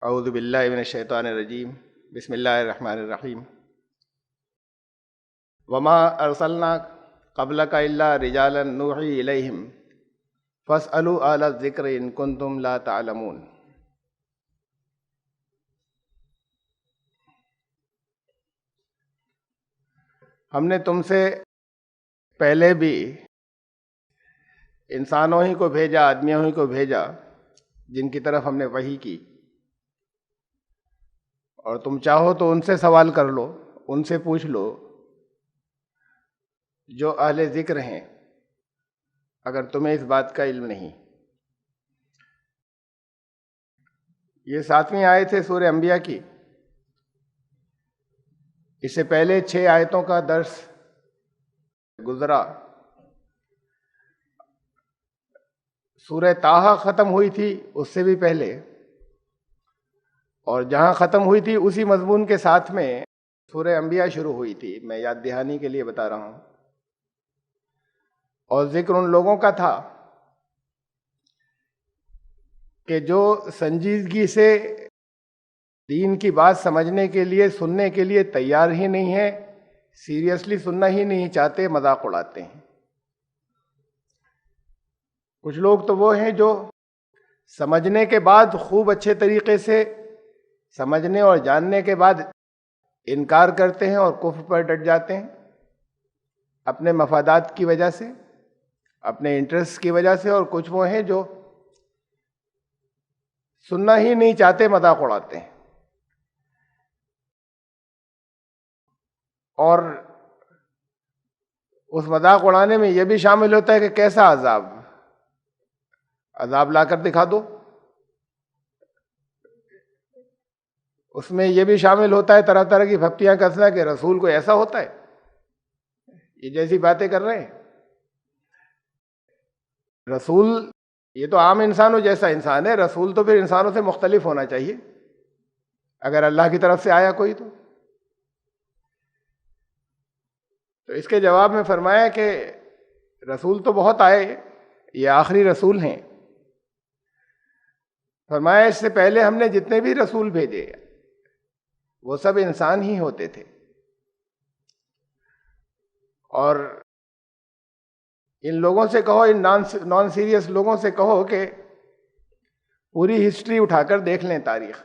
اعوذ باللہ من الشیطان الرجیم، بسم اللہ الرحمن الرحیم۔ وما ارسلنا قبلک الا رجالا نوحی الیہم فاسألوا اہل الذکر ان کنتم لا تعلمون۔ ہم نے تم سے پہلے بھی انسانوں ہی کو بھیجا، آدمیوں ہی کو بھیجا جن کی طرف ہم نے وحی کی، اور تم چاہو تو ان سے سوال کر لو، ان سے پوچھ لو جو اہل ذکر ہیں، اگر تمہیں اس بات کا علم نہیں۔ یہ 7ویں آیت ہے سورہ انبیاء کی۔ اس سے پہلے 6 آیتوں کا درس گزرا۔ سورہ طٰہٰ ختم ہوئی تھی اس سے بھی پہلے، اور جہاں ختم ہوئی تھی اسی مضمون کے ساتھ میں سورہ انبیاء شروع ہوئی تھی۔ میں یاد دہانی کے لیے بتا رہا ہوں۔ اور ذکر ان لوگوں کا تھا کہ جو سنجیدگی سے دین کی بات سمجھنے کے لیے، سننے کے لیے تیار ہی نہیں ہے، سیریسلی سننا ہی نہیں چاہتے، مذاق اڑاتے ہیں۔ کچھ لوگ تو وہ ہیں جو سمجھنے کے بعد خوب اچھے طریقے سے سمجھنے اور جاننے کے بعد انکار کرتے ہیں اور کفر پر ڈٹ جاتے ہیں، اپنے مفادات کی وجہ سے، اپنے انٹرسٹ کی وجہ سے۔ اور کچھ وہ ہیں جو سننا ہی نہیں چاہتے، مذاق اڑاتے ہیں۔ اور اس مذاق اڑانے میں یہ بھی شامل ہوتا ہے کہ کیسا عذاب لا کر دکھا دو۔ اس میں یہ بھی شامل ہوتا ہے طرح طرح کی پھپتیاں کسنا کہ رسول کو ایسا ہوتا ہے، یہ جیسی باتیں کر رہے ہیں۔ رسول یہ تو عام انسانوں جیسا انسان ہے، رسول تو پھر انسانوں سے مختلف ہونا چاہیے اگر اللہ کی طرف سے آیا کوئی تو۔ اس کے جواب میں فرمایا کہ رسول تو بہت آئے، یہ آخری رسول ہیں۔ فرمایا اس سے پہلے ہم نے جتنے بھی رسول بھیجے وہ سب انسان ہی ہوتے تھے، اور ان لوگوں سے کہو، ان نان سیریس لوگوں سے کہو کہ پوری ہسٹری اٹھا کر دیکھ لیں، تاریخ،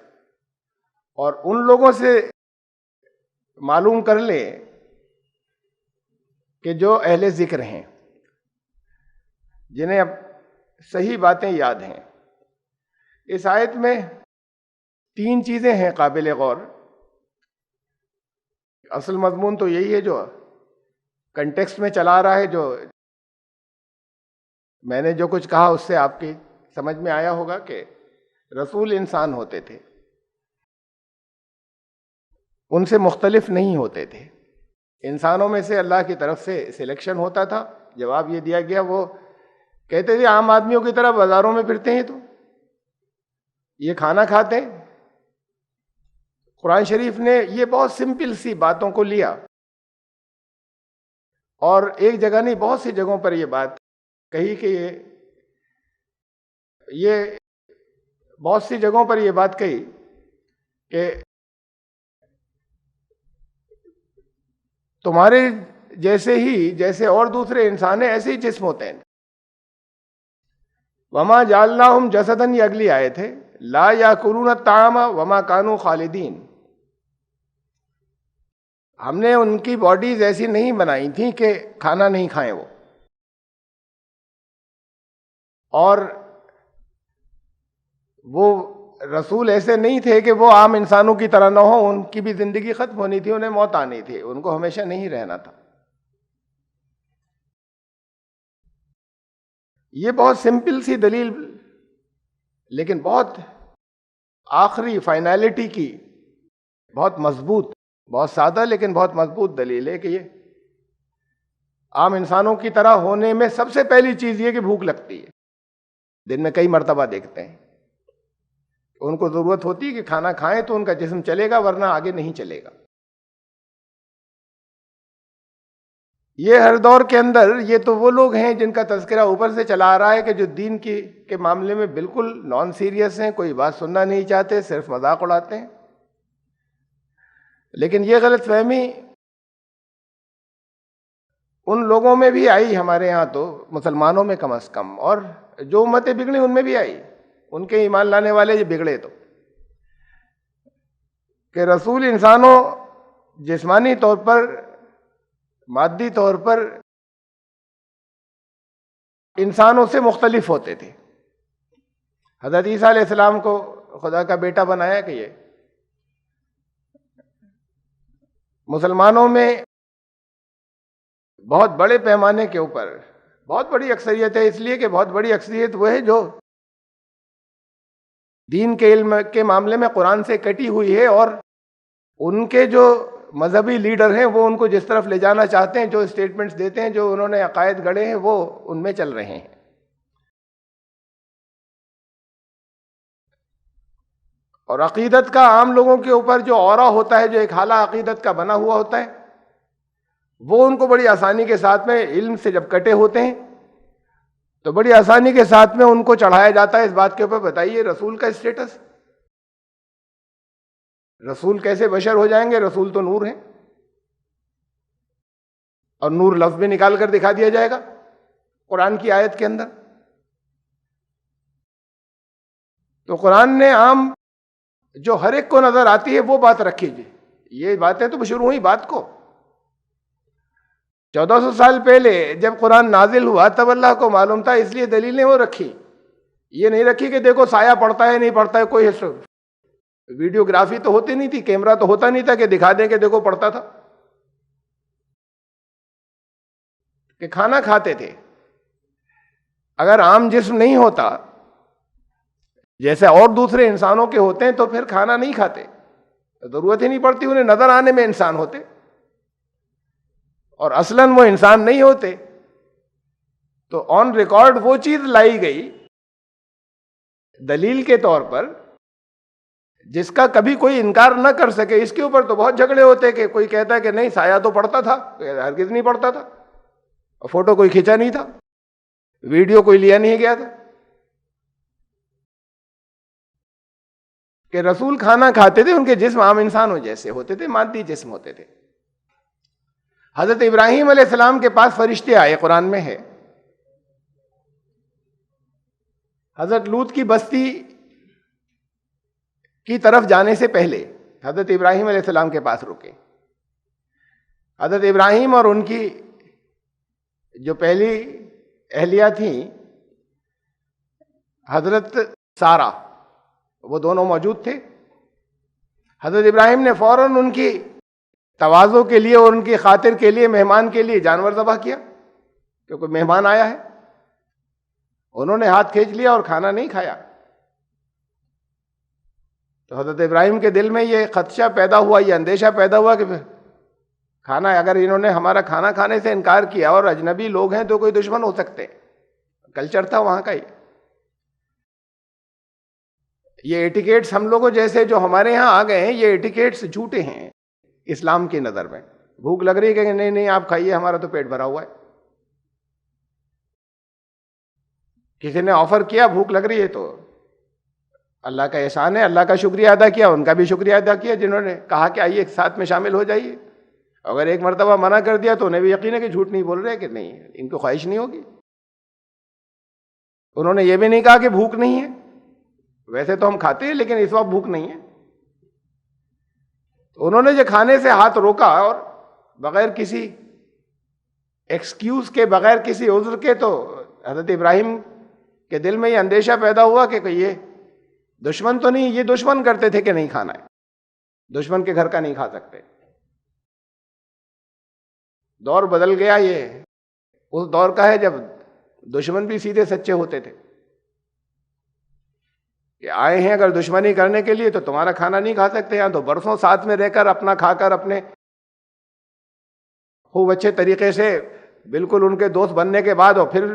اور ان لوگوں سے معلوم کر لیں کہ جو اہل ذکر ہیں، جنہیں اب صحیح باتیں یاد ہیں۔ اس آیت میں 3 چیزیں ہیں قابل غور۔ اصل مضمون تو یہی ہے جو کنٹیکسٹ میں چلا رہا ہے، جو میں نے جو کچھ کہا اس سے آپ کی سمجھ میں آیا ہوگا کہ رسول انسان ہوتے تھے، ان سے مختلف نہیں ہوتے تھے۔ انسانوں میں سے اللہ کی طرف سے سلیکشن ہوتا تھا۔ جواب یہ دیا گیا، وہ کہتے تھے عام آدمیوں کی طرح بازاروں میں پھرتے ہیں تو یہ کھانا کھاتے ہیں۔ قرآن شریف نے یہ بہت سمپل سی باتوں کو لیا، اور ایک جگہ نہیں بہت سی جگہوں پر یہ بات کہی کہ یہ بہت سی جگہوں پر یہ بات کہی کہ تمہارے جیسے ہی، جیسے اور دوسرے انسان ہیں ایسے ہی جسم ہوتے ہیں۔ وما جعلناہم جسدا، یہ اگلی آیت ہے، لا یاکلون الطعام وما کانوا خالدین۔ ہم نے ان کی باڈیز ایسی نہیں بنائی تھیں کہ کھانا نہیں کھائیں وہ، اور وہ رسول ایسے نہیں تھے کہ وہ عام انسانوں کی طرح نہ ہو، ان کی بھی زندگی ختم ہونی تھی، انہیں موت آنی تھی، ان کو ہمیشہ نہیں رہنا تھا۔ یہ بہت سمپل سی دلیل، لیکن بہت آخری فائنالٹی کی بہت مضبوط، بہت سادہ لیکن بہت مضبوط دلیل ہے کہ یہ عام انسانوں کی طرح ہونے میں سب سے پہلی چیز یہ کہ بھوک لگتی ہے۔ دن میں کئی مرتبہ دیکھتے ہیں ان کو ضرورت ہوتی ہے کہ کھانا کھائیں تو ان کا جسم چلے گا، ورنہ آگے نہیں چلے گا۔ یہ ہر دور کے اندر یہ تو وہ لوگ ہیں جن کا تذکرہ اوپر سے چلا آ رہا ہے کہ جو دین کے معاملے میں بالکل نان سیریس ہیں، کوئی بات سننا نہیں چاہتے، صرف مذاق اڑاتے ہیں. لیکن یہ غلط فہمی ان لوگوں میں بھی آئی ہمارے ہاں، تو مسلمانوں میں کم از کم، اور جو امتیں بگڑی ان میں بھی آئی، ان کے ایمان لانے والے جو بگڑے، تو کہ رسول انسانوں جسمانی طور پر، مادی طور پر انسانوں سے مختلف ہوتے تھے. حضرت عیسیٰ علیہ السلام کو خدا کا بیٹا بنایا کہ یہ مسلمانوں میں بہت بڑے پیمانے کے اوپر بہت بڑی اکثریت ہے، اس لیے کہ بہت بڑی اکثریت وہ ہے جو دین کے علم کے معاملے میں قرآن سے کٹی ہوئی ہے، اور ان کے جو مذہبی لیڈر ہیں وہ ان کو جس طرف لے جانا چاہتے ہیں، جو اسٹیٹمنٹس دیتے ہیں، جو انہوں نے عقائد گڑے ہیں، وہ ان میں چل رہے ہیں. اور عقیدت کا عام لوگوں کے اوپر جو اورا ہوتا ہے، جو ایک حالہ عقیدت کا بنا ہوا ہوتا ہے، وہ ان کو بڑی آسانی کے ساتھ میں علم سے جب کٹے ہوتے ہیں تو بڑی آسانی کے ساتھ میں ان کو چڑھایا جاتا ہے اس بات کے اوپر، بتائیے رسول کا اسٹیٹس، رسول کیسے بشر ہو جائیں گے؟ رسول تو نور ہیں، اور نور لفظ بھی نکال کر دکھا دیا جائے گا قرآن کی آیت کے اندر. تو قرآن نے عام جو ہر ایک کو نظر آتی ہے وہ بات رکھی جی. یہ باتیں تو شروع ہوئی بات کو 1400 سال پہلے جب قرآن نازل ہوا تب اللہ کو معلوم تھا، اس لیے دلیلیں وہ رکھی. یہ نہیں رکھی کہ دیکھو سایہ پڑتا ہے نہیں پڑتا ہے، کوئی ویڈیوگرافی تو ہوتی نہیں تھی، کیمرہ تو ہوتا نہیں تھا کہ دکھا دیں کہ دیکھو پڑتا تھا. کہ کھانا کھاتے تھے، اگر عام جسم نہیں ہوتا جیسے اور دوسرے انسانوں کے ہوتے ہیں تو پھر کھانا نہیں کھاتے، ضرورت ہی نہیں پڑتی، انہیں نظر آنے میں انسان ہوتے، اور اصلاً وہ انسان نہیں ہوتے. تو آن ریکارڈ وہ چیز لائی گئی دلیل کے طور پر جس کا کبھی کوئی انکار نہ کر سکے. اس کے اوپر تو بہت جھگڑے ہوتے کہ کوئی کہتا ہے کہ نہیں سایہ تو پڑتا تھا، ہرگز نہیں پڑتا تھا، اور فوٹو کوئی کھینچا نہیں تھا، ویڈیو کوئی لیا نہیں گیا تھا. کہ رسول کھانا کھاتے تھے، ان کے جسم عام انسانوں جیسے ہوتے تھے، مادی جسم ہوتے تھے. حضرت ابراہیم علیہ السلام کے پاس فرشتے آئے، قرآن میں ہے. حضرت لوط کی بستی کی طرف جانے سے پہلے حضرت ابراہیم علیہ السلام کے پاس رکے. حضرت ابراہیم اور ان کی جو پہلی اہلیہ تھیں حضرت سارہ، وہ دونوں موجود تھے. حضرت ابراہیم نے فوراً ان کی تواضع کے لیے اور ان کی خاطر کے لیے مہمان کے لیے جانور ذبح کیا، کیونکہ مہمان آیا ہے. انہوں نے ہاتھ کھینچ لیا اور کھانا نہیں کھایا. تو حضرت ابراہیم کے دل میں یہ خدشہ پیدا ہوا، یہ اندیشہ پیدا ہوا کہ کھانا، اگر انہوں نے ہمارا کھانا کھانے سے انکار کیا، اور اجنبی لوگ ہیں تو کوئی دشمن ہو سکتے، کلچر تھا وہاں کا. یہ ایٹیکیٹس ہم لوگوں جیسے جو ہمارے یہاں آ گئے ہیں، یہ ایٹیکیٹس جھوٹے ہیں اسلام کی نظر میں. بھوک لگ رہی ہے کہ نہیں نہیں آپ کھائیے، ہمارا تو پیٹ بھرا ہوا ہے. کسی نے آفر کیا بھوک لگ رہی ہے تو اللہ کا احسان ہے، اللہ کا شکریہ ادا کیا، ان کا بھی شکریہ ادا کیا جنہوں نے کہا کہ آئیے ایک ساتھ میں شامل ہو جائیے. اگر ایک مرتبہ منع کر دیا تو انہیں بھی یقین ہے کہ جھوٹ نہیں بول رہے، کہ نہیں ان کو خواہش نہیں ہوگی. انہوں نے یہ بھی نہیں کہا کہ بھوک نہیں ہے، ویسے تو ہم کھاتے ہیں لیکن اس وقت بھوک نہیں ہے. تو انہوں نے جو کھانے سے ہاتھ روکا اور بغیر کسی ایکسکیوز کے، بغیر کسی عذر کے، تو حضرت ابراہیم کے دل میں یہ اندیشہ پیدا ہوا کہ یہ دشمن تو نہیں، یہ دشمن کرتے تھے کہ نہیں کھانا ہے، دشمن کے گھر کا نہیں کھا سکتے. دور بدل گیا، یہ اس دور کا ہے جب دشمن بھی سیدھے سچے ہوتے تھے کہ آئے ہیں اگر دشمنی کرنے کے لیے تو تمہارا کھانا نہیں کھا سکتے. یہاں تو برسوں ساتھ میں رہ کر اپنا کھا کر اپنے خوب اچھے طریقے سے بالکل ان کے دوست بننے کے بعد اور پھر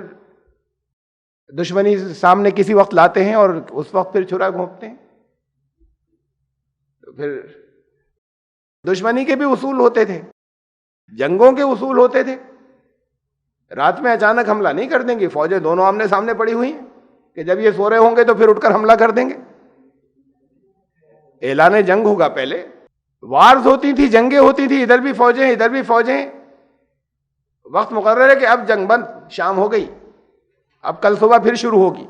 دشمنی سامنے کسی وقت لاتے ہیں اور اس وقت پھر چھرا گھونپتے ہیں. تو پھر دشمنی کے بھی اصول ہوتے تھے، جنگوں کے اصول ہوتے تھے. رات میں اچانک حملہ نہیں کر دیں گی، فوجیں دونوں آمنے سامنے پڑی ہوئی ہیں کہ جب یہ سو رہے ہوں گے تو پھر اٹھ کر حملہ کر دیں گے. اعلان جنگ ہوگا پہلے. وارز ہوتی تھی، جنگیں ہوتی تھی، ادھر بھی فوجیں ادھر بھی فوجیں. وقت مقرر ہے کہ اب جنگ بند، شام ہو گئی، اب کل صبح پھر شروع ہوگی.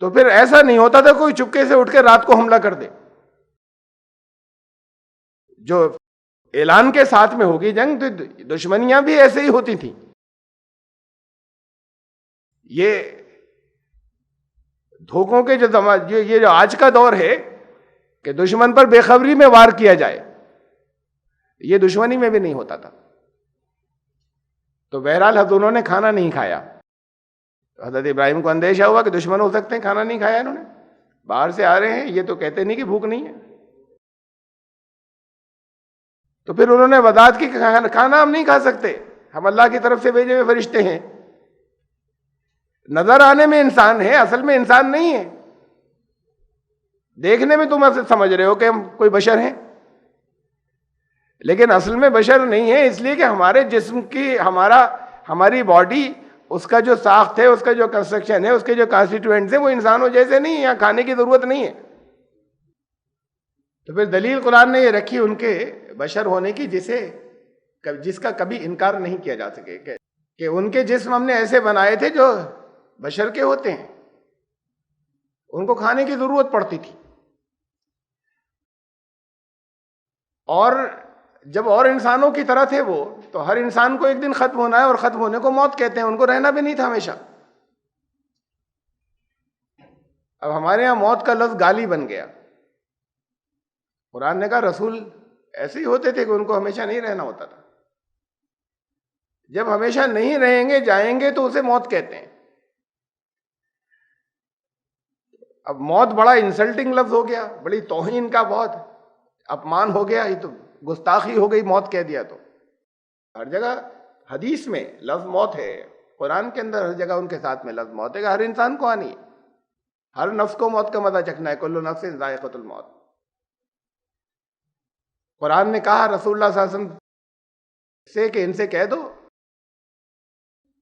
تو پھر ایسا نہیں ہوتا تھا کوئی چپکے سے اٹھ کے رات کو حملہ کر دے. جو اعلان کے ساتھ میں ہوگی جنگ، تو دشمنیاں بھی ایسے ہی ہوتی تھیں. یہ دھوکوں کے یہ جو آج کا دور ہے کہ دشمن پر بے خبری میں وار کیا جائے، یہ دشمنی میں بھی نہیں ہوتا تھا. تو بہرحال انہوں نے کھانا نہیں کھایا. حضرت ابراہیم کو اندیشہ ہوا کہ دشمن ہو سکتے ہیں، کھانا نہیں کھایا انہوں نے. باہر سے آ رہے ہیں، یہ تو کہتے نہیں کہ بھوک نہیں ہے. تو پھر انہوں نے وضاحت کی کہ کھانا ہم نہیں کھا سکتے، ہم اللہ کی طرف سے بھیجے ہوئے فرشتے ہیں. نظر آنے میں انسان ہے، اصل میں انسان نہیں ہے. دیکھنے میں تم اصل سمجھ رہے ہو کہ ہم کوئی بشر ہیں، لیکن اصل میں بشر نہیں ہے. اس لیے کہ ہمارے جسم کی ہماری باڈی، اس کا جو ساخت ہے، اس کا جو کنسٹرکشن ہے، اس کے جو کانسٹیٹوئنٹس ہیں، وہ انسانوں جیسے نہیں ہیں. یہاں کھانے کی ضرورت نہیں ہے. تو پھر دلیل قرآن نے یہ رکھی ان کے بشر ہونے کی، جس کا کبھی انکار نہیں کیا جا سکے کہ ان کے جسم ہم نے ایسے بنائے تھے جو بشر کے ہوتے ہیں. ان کو کھانے کی ضرورت پڑتی تھی. اور جب اور انسانوں کی طرح تھے وہ، تو ہر انسان کو ایک دن ختم ہونا ہے، اور ختم ہونے کو موت کہتے ہیں. ان کو رہنا بھی نہیں تھا ہمیشہ. اب ہمارے ہاں موت کا لفظ گالی بن گیا. قرآن نے کہا رسول ایسے ہی ہوتے تھے کہ ان کو ہمیشہ نہیں رہنا ہوتا تھا. جب ہمیشہ نہیں رہیں گے، جائیں گے، تو اسے موت کہتے ہیں. اب موت بڑا انسلٹنگ لفظ ہو گیا، بڑی توہین کا، بہت اپمان ہو گیا. یہ تو گستاخی ہو گئی موت کہہ دیا. تو ہر جگہ حدیث میں لفظ موت ہے، قرآن کے اندر ہر جگہ ان کے ساتھ میں لفظ موت ہے کہ ہر انسان کو آنی ہے، ہر نفس کو موت کا مزہ چکھنا ہے. کل نفس ذائقۃ الموت. قرآن نے کہا رسول اللہ صلی اللہ علیہ وسلم سے کہ ان سے کہہ دو،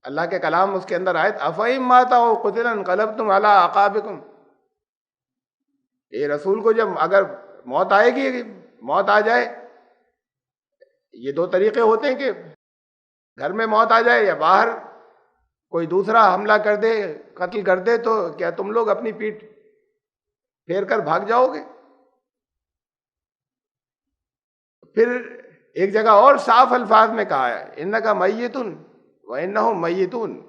اللہ کے کلام اس کے اندر آیت افئم مات او قتل انقلبتم علی اعقابکم. یہ رسول کو جب اگر موت آئے گی، موت آ جائے، یہ دو طریقے ہوتے ہیں کہ گھر میں موت آ جائے یا باہر کوئی دوسرا حملہ کر دے، قتل کر دے، تو کیا تم لوگ اپنی پیٹھ پھیر کر بھاگ جاؤ گے؟ پھر ایک جگہ اور صاف الفاظ میں کہا ہے انکا میتن وانہم میتون.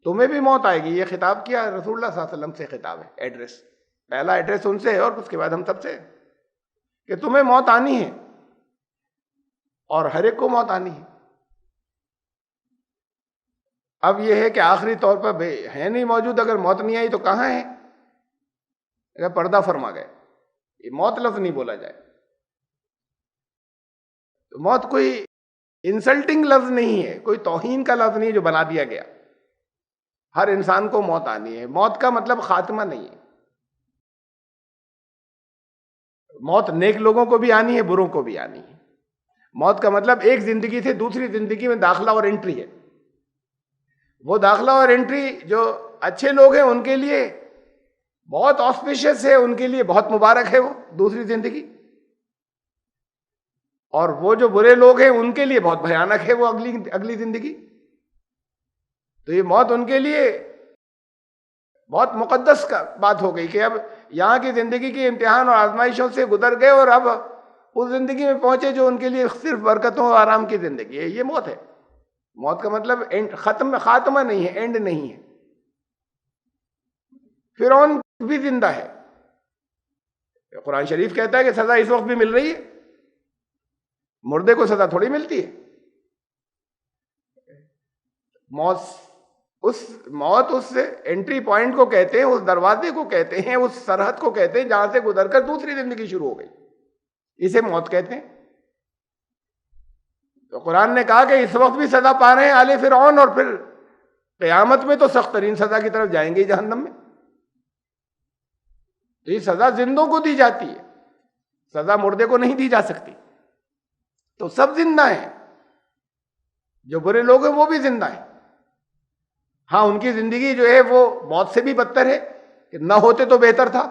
تمہیں بھی موت آئے گی. یہ خطاب کیا رسول اللہ صلی اللہ علیہ وسلم سے خطاب ہے. ایڈریس، پہلا ایڈریس ان سے ہے، اور اس کے بعد ہم سب سے، کہ تمہیں موت آنی ہے، اور ہر ایک کو موت آنی ہے. اب یہ ہے کہ آخری طور پر ہے نہیں موجود. اگر موت نہیں آئی تو کہاں ہے؟ اگر پردہ فرما گئے، یہ موت لفظ نہیں بولا جائے. تو موت کوئی انسلٹنگ لفظ نہیں ہے، کوئی توہین کا لفظ نہیں جو بنا دیا گیا. ہر انسان کو موت آنی ہے. موت کا مطلب خاتمہ نہیں ہے. موت نیک لوگوں کو بھی آنی ہے، بروں کو بھی آنی ہے. موت کا مطلب ایک زندگی سے دوسری زندگی میں داخلہ اور انٹری ہے. وہ داخلہ اور انٹری جو اچھے لوگ ہیں ان کے لیے بہت آسپیشس ہے، ان کے لیے بہت مبارک ہے وہ دوسری زندگی. اور وہ جو برے لوگ ہیں ان کے لیے بہت بھیانک ہے وہ اگلی زندگی. تو یہ موت ان کے لیے بہت مقدس کا بات ہو گئی کہ اب یہاں کی زندگی کے امتحان اور آزمائشوں سے گزر گئے، اور اب اس زندگی میں پہنچے جو ان کے لیے صرف برکتوں اور آرام کی زندگی ہے. یہ موت ہے. موت کا مطلب خاتمہ نہیں ہے، اینڈ نہیں ہے. فرعون بھی زندہ ہے. قرآن شریف کہتا ہے کہ سزا اس وقت بھی مل رہی ہے. مردے کو سزا تھوڑی ملتی ہے. موت اس انٹری پوائنٹ کو کہتے ہیں، اس دروازے کو کہتے ہیں، اس سرحد کو کہتے ہیں جہاں سے گزر کر دوسری زندگی شروع ہو گئی. اسے موت کہتے ہیں. تو قرآن نے کہا کہ اس وقت بھی سزا پا رہے ہیں آل فرعون، اور پھر قیامت میں تو سخت ترین سزا کی طرف جائیں گے جہنم میں. تو یہ سزا زندوں کو دی جاتی ہے، سزا مردے کو نہیں دی جا سکتی. تو سب زندہ ہیں، جو برے لوگ ہیں وہ بھی زندہ ہیں. ہاں ان کی زندگی جو ہے وہ موت سے بھی بدتر ہے، کہ نہ ہوتے تو بہتر تھا،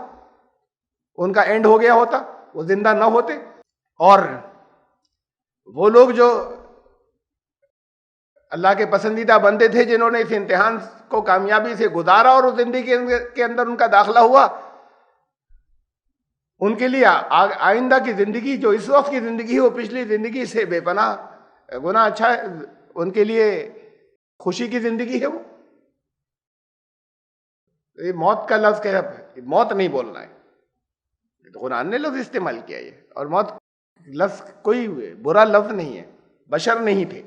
ان کا اینڈ ہو گیا ہوتا، وہ زندہ نہ ہوتے. اور وہ لوگ جو اللہ کے پسندیدہ بندے تھے، جنہوں نے اس امتحان کو کامیابی سے گزارا اور اس زندگی کے اندر ان کا داخلہ ہوا، ان کے لیے آئندہ کی زندگی جو اس وقت کی زندگی ہے وہ پچھلی زندگی سے بے پناہ گنا اچھا ہے. ان کے لیے خوشی کی زندگی ہے. وہ یہ موت کا لفظ کہ موت نہیں بولنا ہے، تو قرآن نے لفظ استعمال کیا ہے. اور موت لفظ کوئی برا لفظ نہیں ہے، بشر نہیں تھے.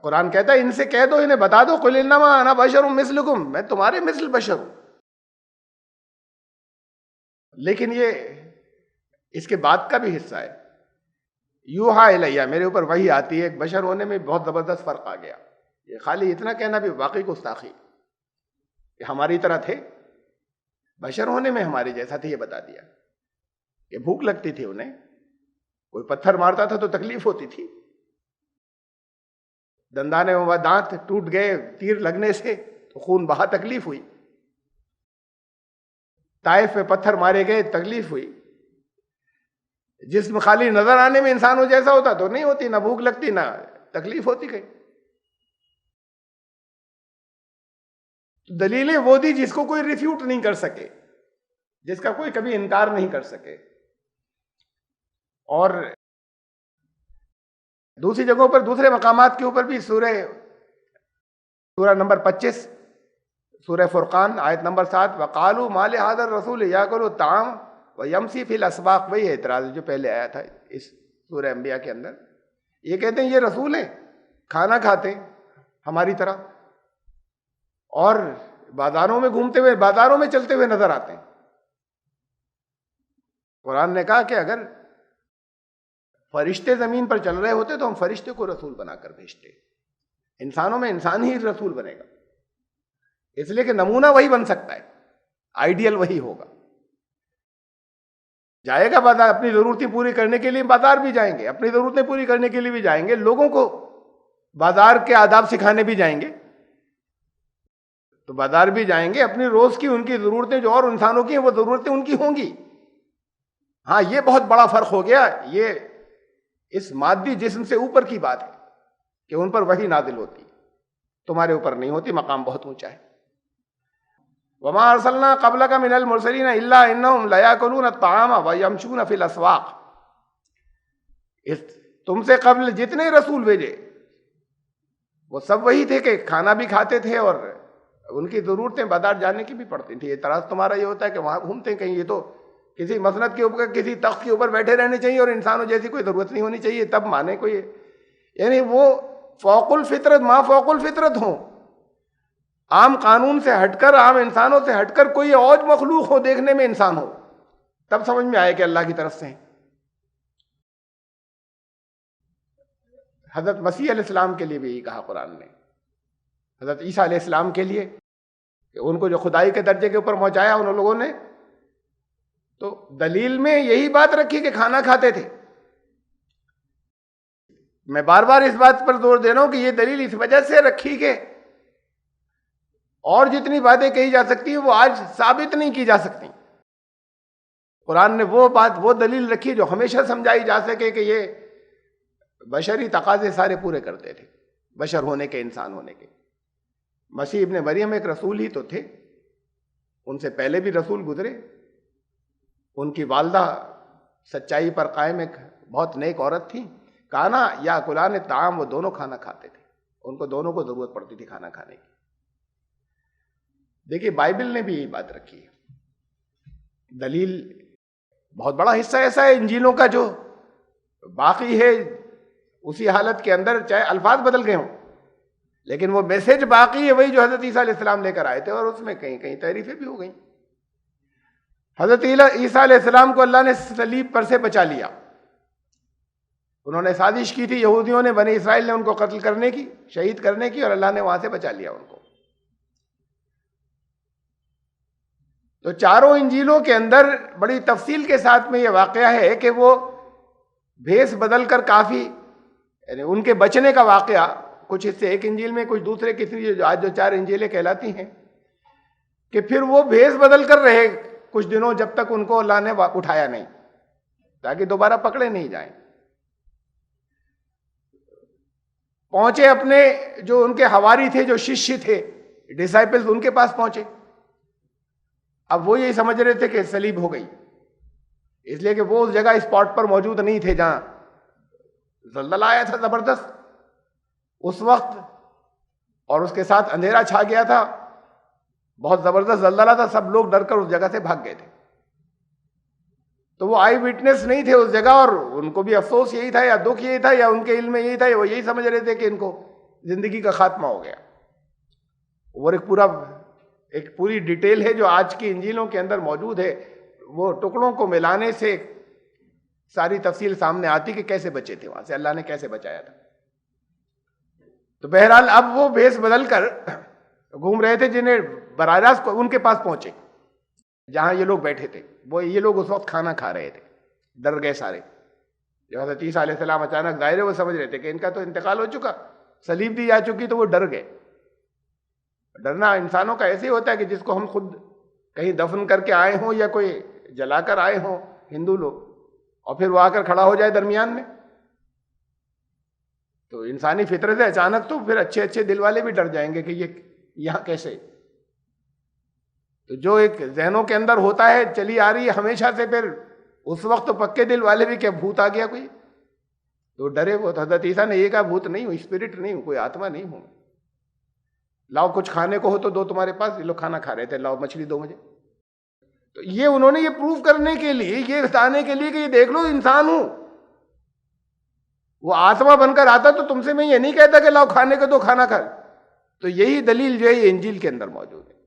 قرآن کہتا ہے ان سے کہہ دو، انہیں بتا دو، قل انما انا بشر مثلکم، میں تمہارے مثل بشر ہوں. لیکن یہ اس کے بعد کا بھی حصہ ہے. یوحا الیہ، میرے اوپر وحی آتی ہے. ایک بشر ہونے میں بہت زبردست فرق آ گیا. یہ خالی اتنا کہنا بھی واقعی گستاخی کہ ہماری طرح تھے، بشر ہونے میں ہمارے جیسا تھے. یہ بتا دیا کہ بھوک لگتی تھی انہیں، کوئی پتھر مارتا تھا تو تکلیف ہوتی تھی، دندانے میں دانت ٹوٹ گئے تیر لگنے سے تو خون بہا، تکلیف ہوئی. طائف میں پتھر مارے گئے، تکلیف ہوئی. جسم خالی نظر آنے میں انسانوں جیسا ہوتا تو نہیں ہوتی، نہ بھوک لگتی نہ تکلیف ہوتی کہیں. دلیلیں وہ دی جس کو کوئی ریفیوٹ نہیں کر سکے، جس کا کوئی کبھی انکار نہیں کر سکے. اور دوسری جگہوں پر، دوسرے مقامات کے اوپر بھی سورہ نمبر 25 سورہ فرقان آیت نمبر 7، وَقَالُوا مَا لِهَٰذَا الرَّسُولِ يَأْكُلُ الطَّعَامَ وَيَمْشِي فِي الْأَسْوَاقِ. وہی اعتراض جو پہلے آیا تھا اس سورہ انبیاء کے اندر. یہ کہتے ہیں یہ رسول ہیں، کھانا کھاتے ہیں ہماری طرح، اور بازاروں میں گھومتے ہوئے، بازاروں میں چلتے ہوئے نظر آتے ہیں. قرآن نے کہا کہ اگر فرشتے زمین پر چل رہے ہوتے تو ہم فرشتے کو رسول بنا کر بھیجتے. انسانوں میں انسان ہی رسول بنے گا، اس لیے کہ نمونہ وہی بن سکتا ہے، آئیڈیل وہی ہوگا. جائے گا بازار، اپنی ضرورتیں پوری کرنے کے لیے بازار بھی جائیں گے، اپنی ضرورتیں پوری کرنے کے لیے بھی جائیں گے، لوگوں کو بازار کے آداب سکھانے بھی جائیں گے. تو بازار بھی جائیں گے، اپنی روز کی ان کی ضرورتیں جو اور انسانوں کی ہیں وہ ضرورتیں ان کی ہوں گی. ہاں یہ بہت بڑا فرق ہو گیا. یہ اس مادی جسم سے اوپر کی بات ہے کہ ان پر وحی نازل ہوتی، تمہارے اوپر نہیں ہوتی. مقام بہت اونچا ہے. وما ارسلنا قبلک من المرسلین الا انہم لیاکلون الطعام ویمشون فی الاسواق. تم سے قبل جتنے رسول بھیجے وہ سب وہی تھے کہ کھانا بھی کھاتے تھے اور ان کی ضرورتیں بازار جانے کی بھی پڑتی تھی. اعتراض تمہارا یہ ہوتا ہے کہ وہاں گھومتے ہیں کہیں، یہ تو کسی مسند کے اوپر، کسی تخت کے اوپر بیٹھے رہنے چاہیے اور انسانوں جیسی کوئی ضرورت نہیں ہونی چاہیے، تب مانے کوئی. یعنی وہ فوق الفطرت، ما فوق الفطرت ہوں، عام قانون سے ہٹ کر، عام انسانوں سے ہٹ کر کوئی اور مخلوق ہو، دیکھنے میں انسان ہو، تب سمجھ میں آئے کہ اللہ کی طرف سے ہیں. حضرت مسیح علیہ السلام کے لیے بھی یہی کہا قرآن نے. حضرت عیسیٰ علیہ السلام کے لیے کہ ان کو جو خدائی کے درجے کے اوپر پہنچایا ان لوگوں نے، تو دلیل میں یہی بات رکھی کہ کھانا کھاتے تھے. میں بار بار اس بات پر زور دے رہا ہوں کہ یہ دلیل اس وجہ سے رکھی کہ اور جتنی باتیں کہی جا سکتی ہیں وہ آج ثابت نہیں کی جا سکتی. قرآن نے وہ بات، وہ دلیل رکھی جو ہمیشہ سمجھائی جا سکے کہ یہ بشری تقاضے سارے پورے کرتے تھے، بشر ہونے کے، انسان ہونے کے. مسیح ابن مریم ایک رسول ہی تو تھے، ان سے پہلے بھی رسول گزرے. ان کی والدہ سچائی پر قائم ایک بہت نیک عورت تھی. کانا یا کلان طعام، وہ دونوں کھانا کھاتے تھے، ان کو دونوں کو ضرورت پڑتی تھی کھانا کھانے کی. دیکھیے بائبل نے بھی یہی بات رکھی ہے. دلیل بہت بڑا حصہ ایسا ہے انجیلوں کا جو باقی ہے اسی حالت کے اندر، چاہے الفاظ بدل گئے ہوں، لیکن وہ میسج باقی ہے وہی جو حضرت عیسیٰ علیہ السلام لے کر آئے تھے. اور اس میں کہیں کہیں تحریفیں بھی ہو گئیں. حضرت عیسیٰ علیہ السلام کو اللہ نے صلیب پر سے بچا لیا. انہوں نے سازش کی تھی، یہودیوں نے، بنی اسرائیل نے ان کو قتل کرنے کی، شہید کرنے کی، اور اللہ نے وہاں سے بچا لیا ان کو. تو چاروں انجیلوں کے اندر بڑی تفصیل کے ساتھ میں یہ واقعہ ہے کہ وہ بھیس بدل کر کافی، یعنی ان کے بچنے کا واقعہ کچھ حصے ایک انجیل میں، کچھ دوسرے کسی جو آج جو 4 انجیلیں کہلاتی ہیں، کہ پھر وہ بھیس بدل کر رہے کچھ دنوں، جب تک ان کو اللہ نے اٹھایا نہیں، تاکہ دوبارہ پکڑے نہیں جائیں. پہنچے اپنے جو ان کے حواری تھے، جو ششیہ تھے، ڈسائپلز، ان کے پاس پہنچے. اب وہ یہی سمجھ رہے تھے کہ صلیب ہو گئی، اس لیے کہ وہ اس جگہ اسپاٹ پر موجود نہیں تھے جہاں زلزلہ آیا تھا زبردست اس وقت، اور اس کے ساتھ اندھیرا چھا گیا تھا، بہت زبردست زلزلہ تھا، سب لوگ ڈر کر اس جگہ سے بھاگ گئے تھے. تو وہ آئی وٹنس نہیں تھے اس جگہ، اور ان کو بھی افسوس یہی تھا، یا دکھ یہی تھا، یا ان کے علم میں یہی تھا، وہ یہی سمجھ رہے تھے کہ ان کو زندگی کا خاتمہ ہو گیا. اور ایک پوری ڈیٹیل ہے جو آج کی انجیلوں کے اندر موجود ہے، وہ ٹکڑوں کو ملانے سے ساری تفصیل سامنے آتی کہ کیسے بچے تھے وہاں سے، اللہ نے کیسے بچایا تھا. تو بہرحال اب وہ بھیس بدل کر گھوم رہے تھے، جنہیں براہ راست ان کے پاس پہنچے جہاں یہ لوگ بیٹھے تھے. یہ لوگ اس وقت کھانا کھا رہے تھے، ڈر گئے سارے. جب حضرت عیسیٰ علیہ السلام اچانک ظاہر ہے وہ سمجھ رہے تھے کہ ان کا تو انتقال ہو چکا، صلیب دی جا چکی، تو وہ ڈر گئے. ڈرنا انسانوں کا ایسے ہی ہوتا ہے کہ جس کو ہم خود کہیں دفن کر کے آئے ہوں یا کوئی جلا کر آئے ہوں ہندو لوگ، اور پھر وہ آ کر کھڑا ہو جائے درمیان میں، تو انسانی فطرت ہے اچانک، تو پھر اچھے اچھے دل والے بھی ڈر جائیں گے کہ یہ یہاں کیسے. تو جو ایک ذہنوں کے اندر ہوتا ہے، چلی آ رہی ہے ہمیشہ سے، پھر اس وقت تو پکے دل والے بھی کہ بھوت آ گیا کوئی، تو ڈرے. وہ حضرت عیسیٰ نے یہ کہا بھوت نہیں ہوں، اسپرٹ نہیں ہوں، کوئی آتما نہیں ہوں. لاؤ کچھ کھانے کو ہو تو دو تمہارے پاس. یہ لوگ کھانا کھا رہے تھے، لاؤ مچھلی دو مجھے. تو یہ انہوں نے یہ پروف کرنے کے لیے، یہ بتانے کے لیے کہ یہ دیکھ لو انسان ہوں. وہ آتما بن کر آتا تو تم سے میں یہ نہیں کہتا کہ لاؤ کھانے کو دو، کھانا کھا. تو یہی دلیل جو ہے یہ انجیل کے اندر موجود ہے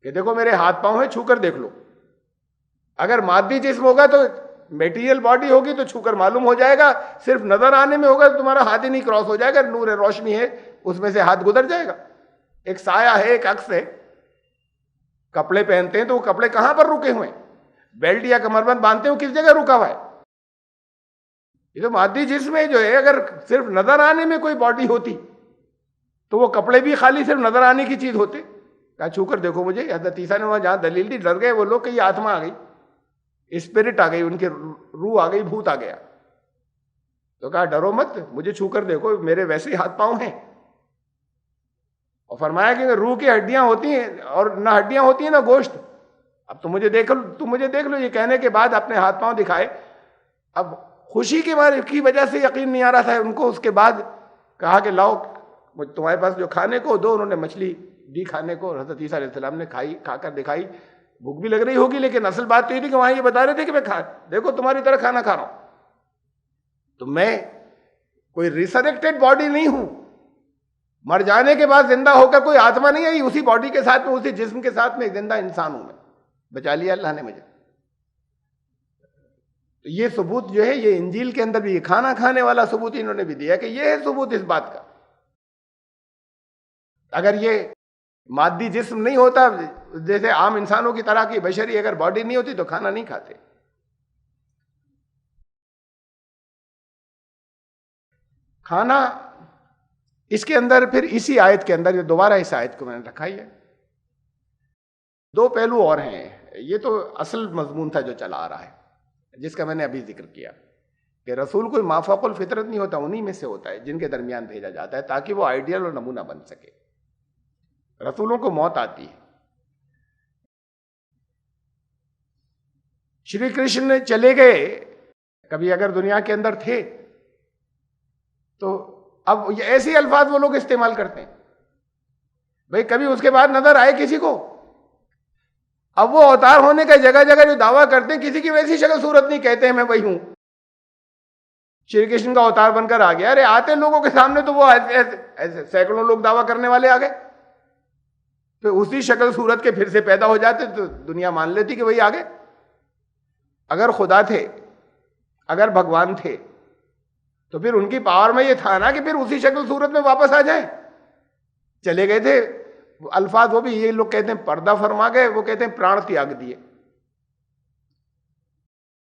کہ دیکھو میرے ہاتھ پاؤں ہیں، چھو کر دیکھ لو. اگر مادی جسم ہوگا تو میٹیریل باڈی ہوگی تو چھو کر معلوم ہو جائے گا. صرف نظر آنے میں ہوگا تو تمہارا ہاتھ ہی نہیں کراس ہو جائے گا. نور ہے، روشنی ہے، اس میں سے ہاتھ گزر جائے گا. ایک سایہ ہے، ایک عکس ہے. کپڑے پہنتے ہیں تو وہ کپڑے کہاں پر رکے ہوئے ہیں؟ بیلٹ یا کمربند باندھتے ہیں، وہ کس جگہ رکا ہوا ہے؟ یہ تو مادی جسم ہے جو ہے. اگر صرف نظر آنے میں کوئی باڈی ہوتی تو وہ کپڑے بھی خالی صرف نظر آنے کی چیز ہوتے. کہا چھو کر دیکھو مجھے. حضرت عیسیٰ نے وہاں جہاں دلیل دی، ڈر گئے وہ لوگ کہ یہ آتما آ گئی، اسپرٹ آ گئی، ان کے روح آ گئی، بھوت آ گیا. تو کہا ڈرو مت، مجھے چھو کر دیکھو، میرے ویسے ہی ہاتھ پاؤں ہیں. اور فرمایا کہ روح کی ہڈیاں ہوتی ہیں، اور نہ ہڈیاں ہوتی ہیں نہ گوشت. اب تم مجھے دیکھ لو. یہ کہنے کے بعد اپنے ہاتھ پاؤں دکھائے. اب خوشی کی وجہ سے یقین نہیں آ رہا تھا ان کو. اس کے بعد کہا کہ لاؤ تمہارے پاس جو کھانے کو دو. انہوں نے مچھلی دی کھانے کو. حضرت عیسیٰ علیہ السلام نے کھائی، کھا کر دکھائی. بھوک بھی لگ رہی ہوگی، لیکن اصل بات تو یہ تھی کہ وہاں یہ بتا رہے تھے کہ میں دیکھو تمہاری طرح کھانا کھا رہا ہوں. تو میں کوئی ریسریکٹڈ باڈی نہیں ہوں، مر جانے کے بعد زندہ ہو کر کوئی آتما نہیں آئی. اسی باڈی کے ساتھ میں، اسی جسم کے ساتھ میں ایک زندہ انسان ہوں. میں بچا لیا اللہ نے مجھے. تو یہ ثبوت جو ہے یہ انجیل کے اندر بھی، یہ کھانا کھانے والا ثبوت انہوں نے بھی دیا کہ یہ ہے ثبوت اس بات کا. اگر یہ مادی جسم نہیں ہوتا، جیسے عام انسانوں کی طرح کی بشری اگر باڈی نہیں ہوتی تو کھانا نہیں کھاتے. کھانا اس کے اندر پھر اسی آیت کے اندر، دوبارہ اس آیت کو میں نے رکھا ہی ہے. دو پہلو اور ہیں. یہ تو اصل مضمون تھا جو چلا آ رہا ہے، جس کا میں نے ابھی ذکر کیا کہ رسول کوئی مافوق الفطرت نہیں ہوتا، انہی میں سے ہوتا ہے جن کے درمیان بھیجا جاتا ہے تاکہ وہ آئیڈیل اور نمونہ بن سکے. رسولوں کو موت آتی ہے. شری کرشن نے چلے گئے، کبھی اگر دنیا کے اندر تھے تو اب ایسے الفاظ وہ لوگ استعمال کرتے ہیں. بھئی کبھی اس کے بعد نظر آئے کسی کو. اب وہ اوتار ہونے کا جگہ جگہ جو دعویٰ کرتے ہیں، کسی کی ویسی شکل صورت نہیں، کہتے ہیں میں وہی ہوں. شری کرشن کا اوتار بن کر آ گیا. ارے آتے لوگوں کے سامنے تو وہ ایسے سینکڑوں لوگ دعویٰ کرنے والے آ گئے، پھر اسی شکل صورت کے پھر سے پیدا ہو جاتے تو دنیا مان لیتی کہ وہی آ گئے. اگر خدا تھے، اگر بھگوان تھے تو پھر ان کی پاور میں یہ تھا نا کہ پھر اسی شکل صورت میں واپس آ جائیں. چلے گئے تھے. الفاظ وہ بھی یہ لوگ کہتے ہیں پردہ فرما گئے، وہ کہتے ہیں پران تیاگ دیے.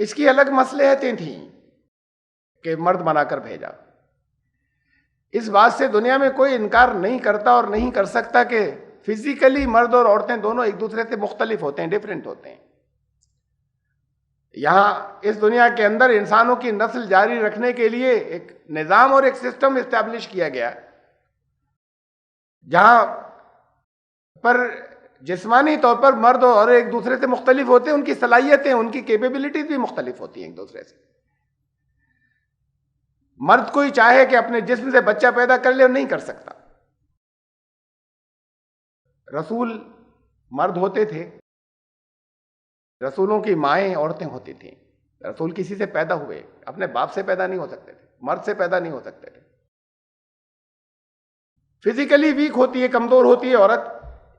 اس کی الگ مصلحتیں تھیں کہ مرد بنا کر بھیجا. اس بات سے دنیا میں کوئی انکار نہیں کرتا اور نہیں کر سکتا کہ فزیکلی مرد اور عورتیں دونوں ایک دوسرے سے مختلف ہوتے ہیں، ڈیفرنٹ ہوتے ہیں. یہاں اس دنیا کے اندر انسانوں کی نسل جاری رکھنے کے لیے ایک نظام اور ایک سسٹم اسٹیبلش کیا گیا، جہاں پر جسمانی طور پر مرد اور ایک دوسرے سے مختلف ہوتے ہیں، ان کی صلاحیتیں، ان کی کیپیبلٹیز بھی مختلف ہوتی ہیں ایک دوسرے سے. مرد کوئی چاہے کہ اپنے جسم سے بچہ پیدا کر لے اور نہیں کر سکتا. رسول مرد ہوتے تھے، رسولوں کی مائیں عورتیں ہوتی تھیں. رسول کسی سے پیدا ہوئے، اپنے باپ سے پیدا نہیں ہو سکتے تھے، مرد سے پیدا نہیں ہو سکتے تھے. فزیکلی ویک ہوتی ہے، کمزور ہوتی ہے عورت.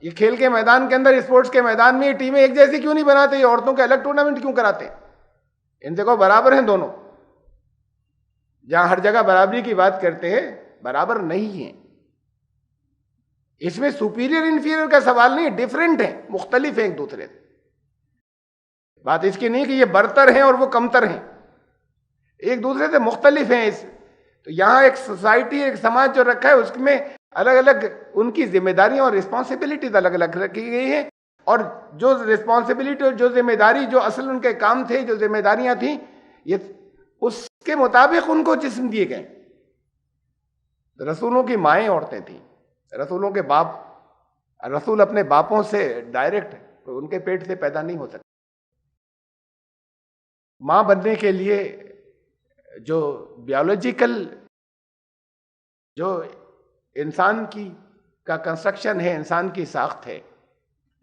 یہ کھیل کے میدان کے اندر، اسپورٹس کے میدان میں یہ ٹیمیں ایک جیسی کیوں نہیں بناتے؟ یہ عورتوں کے الگ ٹورنامنٹ کیوں کراتے؟ ان سے کو برابر ہیں دونوں. جہاں ہر جگہ برابری کی بات کرتے ہیں، برابر نہیں ہیں. اس میں سپیریئر انفیریئر کا سوال نہیں، ڈیفرنٹ ہیں، مختلف ہیں ایک دوسرے سے. بات اس کی نہیں کہ یہ برتر ہیں اور وہ کمتر ہیں، ایک دوسرے سے مختلف ہیں. تو یہاں ایک سوسائٹی، ایک سماج جو رکھا ہے، اس میں الگ الگ ان کی ذمہ داریاں اور رسپانسبلٹیز الگ الگ رکھی گئی ہیں. اور جو رسپانسبلٹی اور جو ذمہ داری، جو اصل ان کے کام تھے، جو ذمہ داریاں تھیں، یہ اس کے مطابق ان کو جسم دیے گئے. رسولوں کی مائیں عورتیں تھیں، رسولوں کے باپ. رسول اپنے باپوں سے ڈائریکٹ ان کے پیٹ سے پیدا نہیں ہو سکتے. ماں بننے کے لیے جو بیولوجیکل، جو انسان کا کنسٹرکشن ہے، انسان کی ساخت ہے،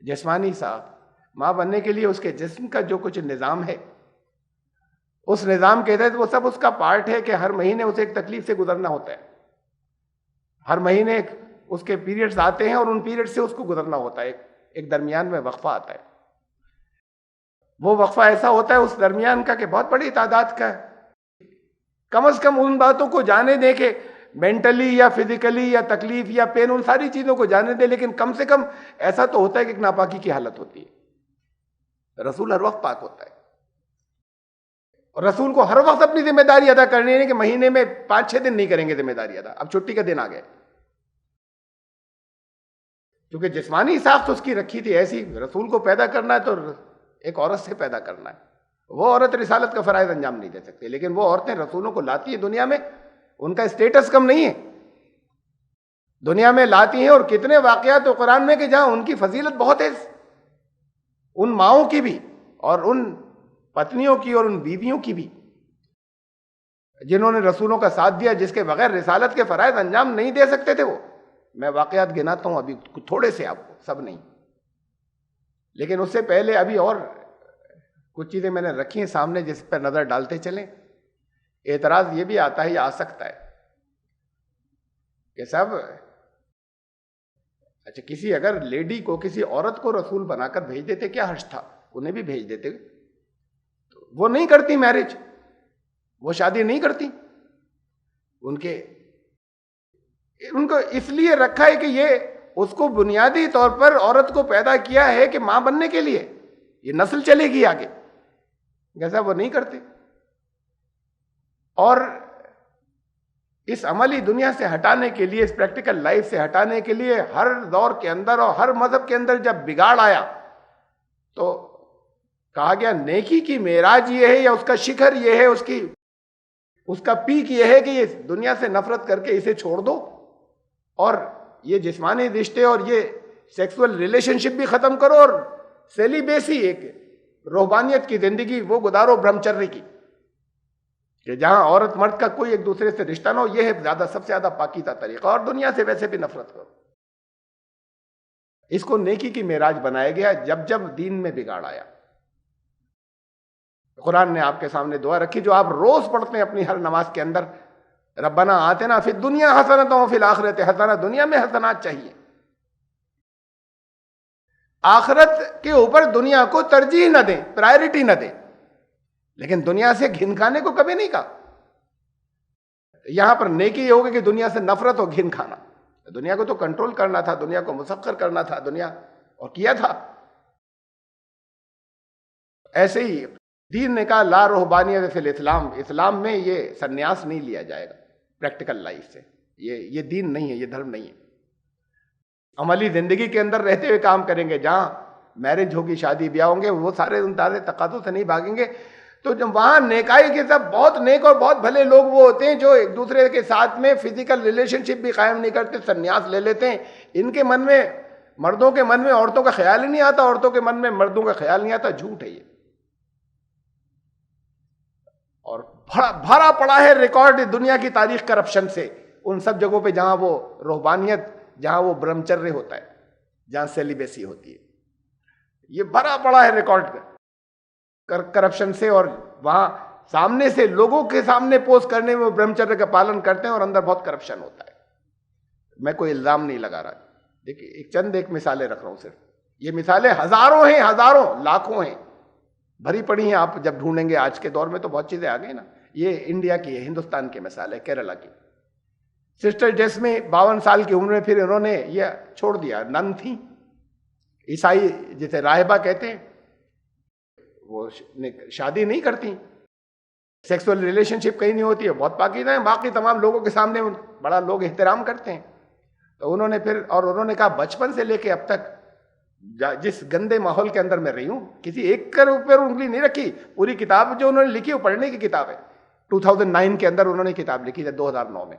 جسمانی ساخت، ماں بننے کے لیے اس کے جسم کا جو کچھ نظام ہے، اس نظام کے تحت وہ سب اس کا پارٹ ہے کہ ہر مہینے اسے ایک تکلیف سے گزرنا ہوتا ہے. ہر مہینے اس کے پیریڈز آتے ہیں اور ان پیریڈ سے اس کو گزرنا ہوتا ہے. ایک درمیان میں وقفہ آتا ہے. وہ وقفہ ایسا ہوتا ہے اس درمیان کا کہ بہت بڑی تعداد کا ہے. کم از کم ان باتوں کو جانے دے کہ مینٹلی یا فزیکلی یا تکلیف یا پین، ان ساری چیزوں کو جانے دے، لیکن کم سے کم ایسا تو ہوتا ہے کہ ایک ناپاکی کی حالت ہوتی ہے. رسول ہر وقت پاک ہوتا ہے، اور رسول کو ہر وقت اپنی ذمہ داری ادا کرنی ہے کہ مہینے میں 5-6 دن نہیں کریں گے ذمہ داری ادا، اب چھٹی کا دن آ گئے. کیونکہ جسمانی ساخت اس کی رکھی تھی ایسی. رسول کو پیدا کرنا ہے تو ایک عورت سے پیدا کرنا ہے. وہ عورت رسالت کا فرائض انجام نہیں دے سکتی، لیکن وہ عورتیں رسولوں کو لاتی ہیں دنیا میں. ان کا اسٹیٹس کم نہیں ہے، دنیا میں لاتی ہیں. اور کتنے واقعات تو قرآن میں کہ جہاں ان کی فضیلت بہت ہے، ان ماؤں کی بھی اور ان پتنیوں کی اور ان بیویوں کی بھی جنہوں نے رسولوں کا ساتھ دیا، جس کے بغیر رسالت کے فرائض انجام نہیں دے سکتے تھے. وہ میں واقعات گناتا ہوں ابھی تھوڑے سے، آپ کو سب نہیں، لیکن اس سے پہلے ابھی اور کچھ چیزیں میں نے رکھی ہیں سامنے جس پر نظر ڈالتے چلیں. اعتراض یہ بھی آتا ہے، یہ آ سکتا ہے کہ صاحب اچھا کسی اگر لیڈی کو، کسی عورت کو رسول بنا کر بھیج دیتے کیا حرج تھا؟ انہیں بھی بھیج دیتے. وہ نہیں کرتی میرج، وہ شادی نہیں کرتی. ان کو اس لیے رکھا ہے کہ یہ اس کو بنیادی طور پر عورت کو پیدا کیا ہے کہ ماں بننے کے لیے، یہ نسل چلے گی آگے. جیسا وہ نہیں کرتے. اور اس عملی دنیا سے ہٹانے کے لیے، اس پریکٹیکل لائف سے ہٹانے کے لیے، ہر دور کے اندر اور ہر مذہب کے اندر جب بگاڑ آیا تو کہا گیا نیکی کی معراج یہ ہے، یا اس کا شکھر یہ ہے، اس کا پیک یہ ہے کہ یہ دنیا سے نفرت کر کے اسے چھوڑ دو، اور یہ جسمانی رشتے اور یہ سیکسول ریلیشن شپ بھی ختم کرو، اور سیلیبیسی، ایک روحانیت کی زندگی وہ گزارو، برہمچریہ کی، کہ جہاں عورت مرد کا کوئی ایک دوسرے سے رشتہ نہ ہو. یہ ہے سب سے زیادہ پاکیزہ طریقہ. اور دنیا سے ویسے بھی نفرت کرو. اس کو نیکی کی معراج بنایا گیا جب دین میں بگاڑ آیا. قرآن نے آپ کے سامنے دعا رکھی جو آپ روز پڑھتے ہیں اپنی ہر نماز کے اندر، ربنا آتنا فی الدنیا حسنۃ وفی الآخرۃ حسنۃ. دنیا میں حسنات چاہیے، آخرت کے اوپر دنیا کو ترجیح نہ دیں، پرائرٹی نہ دیں. لیکن دنیا سے گھن کھانے کو کبھی نہیں کہا. یہاں پر نیکی یہ ہوگی کہ دنیا سے نفرت اور گھن کھانا. دنیا کو تو کنٹرول کرنا تھا، دنیا کو مسخر کرنا تھا، دنیا اور کیا تھا. ایسے ہی دین نے کہا لا رہبانیت فی الاسلام، اسلام میں یہ سنیاس نہیں لیا جائے گا پریکٹیکل لائف سے، یہ دین نہیں ہے، یہ دھرم نہیں ہے. عملی زندگی کے اندر رہتے ہوئے کام کریں گے، جہاں میرج ہوگی، شادی بیاہ ہوں گے، وہ سارے ان سارے تقاضوں سے نہیں بھاگیں گے. تو جب وہاں نیکائی کے سب بہت نیک اور بہت بھلے لوگ وہ ہوتے ہیں جو ایک دوسرے کے ساتھ میں فزیکل ریلیشن شپ بھی قائم نہیں کرتے، سنیاس لے لیتے ہیں. ان کے من میں، مردوں کے من میں عورتوں کا خیال ہی نہیں آتا، عورتوں کے من میں مردوں کا خیال نہیں آتا. جھوٹ ہے یہ. اور بھرا پڑا ہے ریکارڈ دنیا کی تاریخ کرپشن سے، ان سب جگہوں پہ جہاں وہ روحانیت، جہاں وہ برہمچریہ ہوتا ہے، جہاں سیلیبیسی ہوتی ہے. یہ بھرا پڑا ہے ریکارڈ کرپشن سے. اور وہاں سامنے سے لوگوں کے سامنے پوسٹ کرنے میں وہ برہمچریہ کا پالن کرتے ہیں اور اندر بہت کرپشن ہوتا ہے. میں کوئی الزام نہیں لگا رہا، دیکھیے ایک مثالیں رکھ رہا ہوں صرف. یہ مثالیں ہزاروں ہیں، ہزاروں لاکھوں ہیں، بھری پڑی ہیں. آپ جب ڈھونڈیں گے، آج کے دور میں تو بہت چیزیں آ گئی نا. یہ انڈیا کی ہے، ہندوستان کی مثال ہے، کیرلا کی. سسٹر جیس میں 52 سال کی عمر میں پھر انہوں نے یہ چھوڑ دیا. نن تھیں، عیسائی جسے راہبہ کہتے ہیں، وہ شادی نہیں کرتی، سیکسول ریلیشن شپ کہیں نہیں ہوتی ہے، بہت پاکیزہ ہیں، باقی تمام لوگوں کے سامنے بڑا لوگ احترام کرتے ہیں. تو انہوں نے پھر، اور انہوں نے کہا بچپن سے لے کے اب تک جس گندے ماحول کے اندر میں رہی ہوں، کسی ایک کے اوپر انگلی نہیں رکھی. پوری کتاب جو انہوں نے لکھی وہ پڑھنے کی کتاب ہے. 2009 کے اندر انہوں نے کتاب لکھی ہے، 2009 میں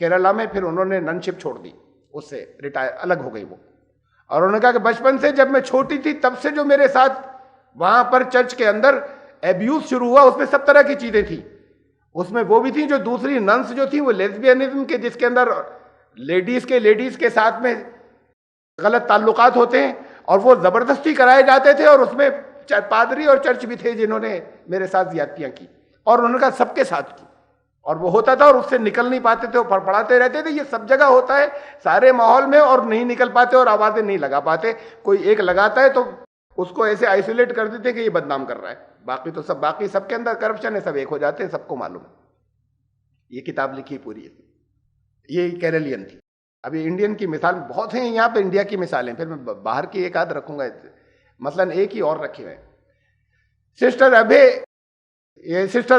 کیرلا میں. پھر انہوں نے نن شپ چھوڑ دی، اس سے ریٹائر الگ ہو گئی وہ. اور انہوں نے کہا کہ بچپن سے جب میں چھوٹی تھی تب سے جو میرے ساتھ وہاں پر چرچ کے اندر ایبیوز شروع ہوا، اس میں سب طرح کی چیزیں تھیں. اس میں وہ بھی تھیں جو دوسری ننس جو تھیں وہ لیزبینزم کے، جس کے اندر لیڈیز کے ساتھ میں غلط تعلقات ہوتے ہیں، اور وہ زبردستی کرائے جاتے تھے. اور اس میں پادری اور چرچ بھی تھے جنہوں نے میرے ساتھ زیادتیاں کی، اور انہوں نے کہا سب کے ساتھ کی. اور وہ ہوتا تھا اور اس سے نکل نہیں پاتے تھے، وہ پڑھاتے رہتے تھے. یہ سب جگہ ہوتا ہے، سارے ماحول میں، اور نہیں نکل پاتے اور آوازیں نہیں لگا پاتے. کوئی ایک لگاتا ہے تو اس کو ایسے آئسولیٹ کر دیتے کہ یہ بدنام کر رہا ہے. باقی تو باقی سب کے اندر کرپشن ہے، سب ایک ہو جاتے ہیں، سب کو معلوم ہے. یہ کتاب لکھی پوری ہے. یہ کیرلین تھی. ابھی انڈین کی مثال بہت ہیں یہاں پہ، انڈیا کی مثالیں، پھر میں باہر کی ایک آدھ رکھوں گا. مثلا ایک ہی اور رکھے ہوئے ہیں. سسٹر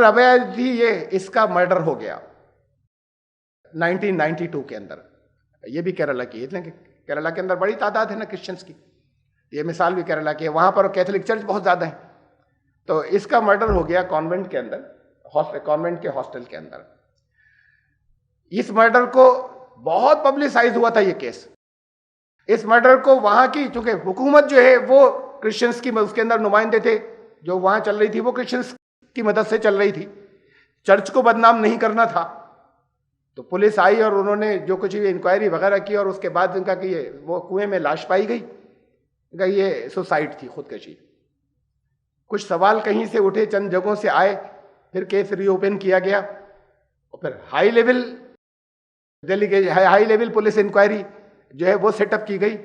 ابے تھی، یہ اس کا مرڈر ہو گیا 1992 کے اندر. یہ بھی کیرلا کی ہے، کیرلا کے اندر بڑی تعداد ہے نا کرسچنس کی. یہ مثال بھی کیرلا کی ہے، وہاں پر کیتھولک چرچ بہت زیادہ ہے. تو اس کا مرڈر ہو گیا کانوینٹ کے اندر، کانوینٹ کے ہاسٹل کے اندر. اس مرڈر کو بہت پبلسائز ہوا تھا یہ کیس. اس مرڈر کو وہاں کی، چونکہ حکومت جو ہے وہ کرسچنس کی، اس کے اندر نمائندے تھے، جو وہاں چل رہی تھی وہ کرسچنس کی مدد سے چل رہی تھی. چرچ کو بدنام نہیں کرنا تھا. تو پولیس آئی اور انہوں نے جو کچھ بھی انکوائری وغیرہ کی، اور اس کے بعد ان کا کہ یہ وہ کنویں میں لاش پائی گئی، کہ یہ سوسائڈ تھی، خودکشی. کچھ سوال کہیں سے اٹھے، چند جگہوں سے آئے، پھر کیس ری اوپن کیا گیا، اور پھر ہائی لیول پولیس انکوائری جو ہے وہ سیٹ اپ کی گئی.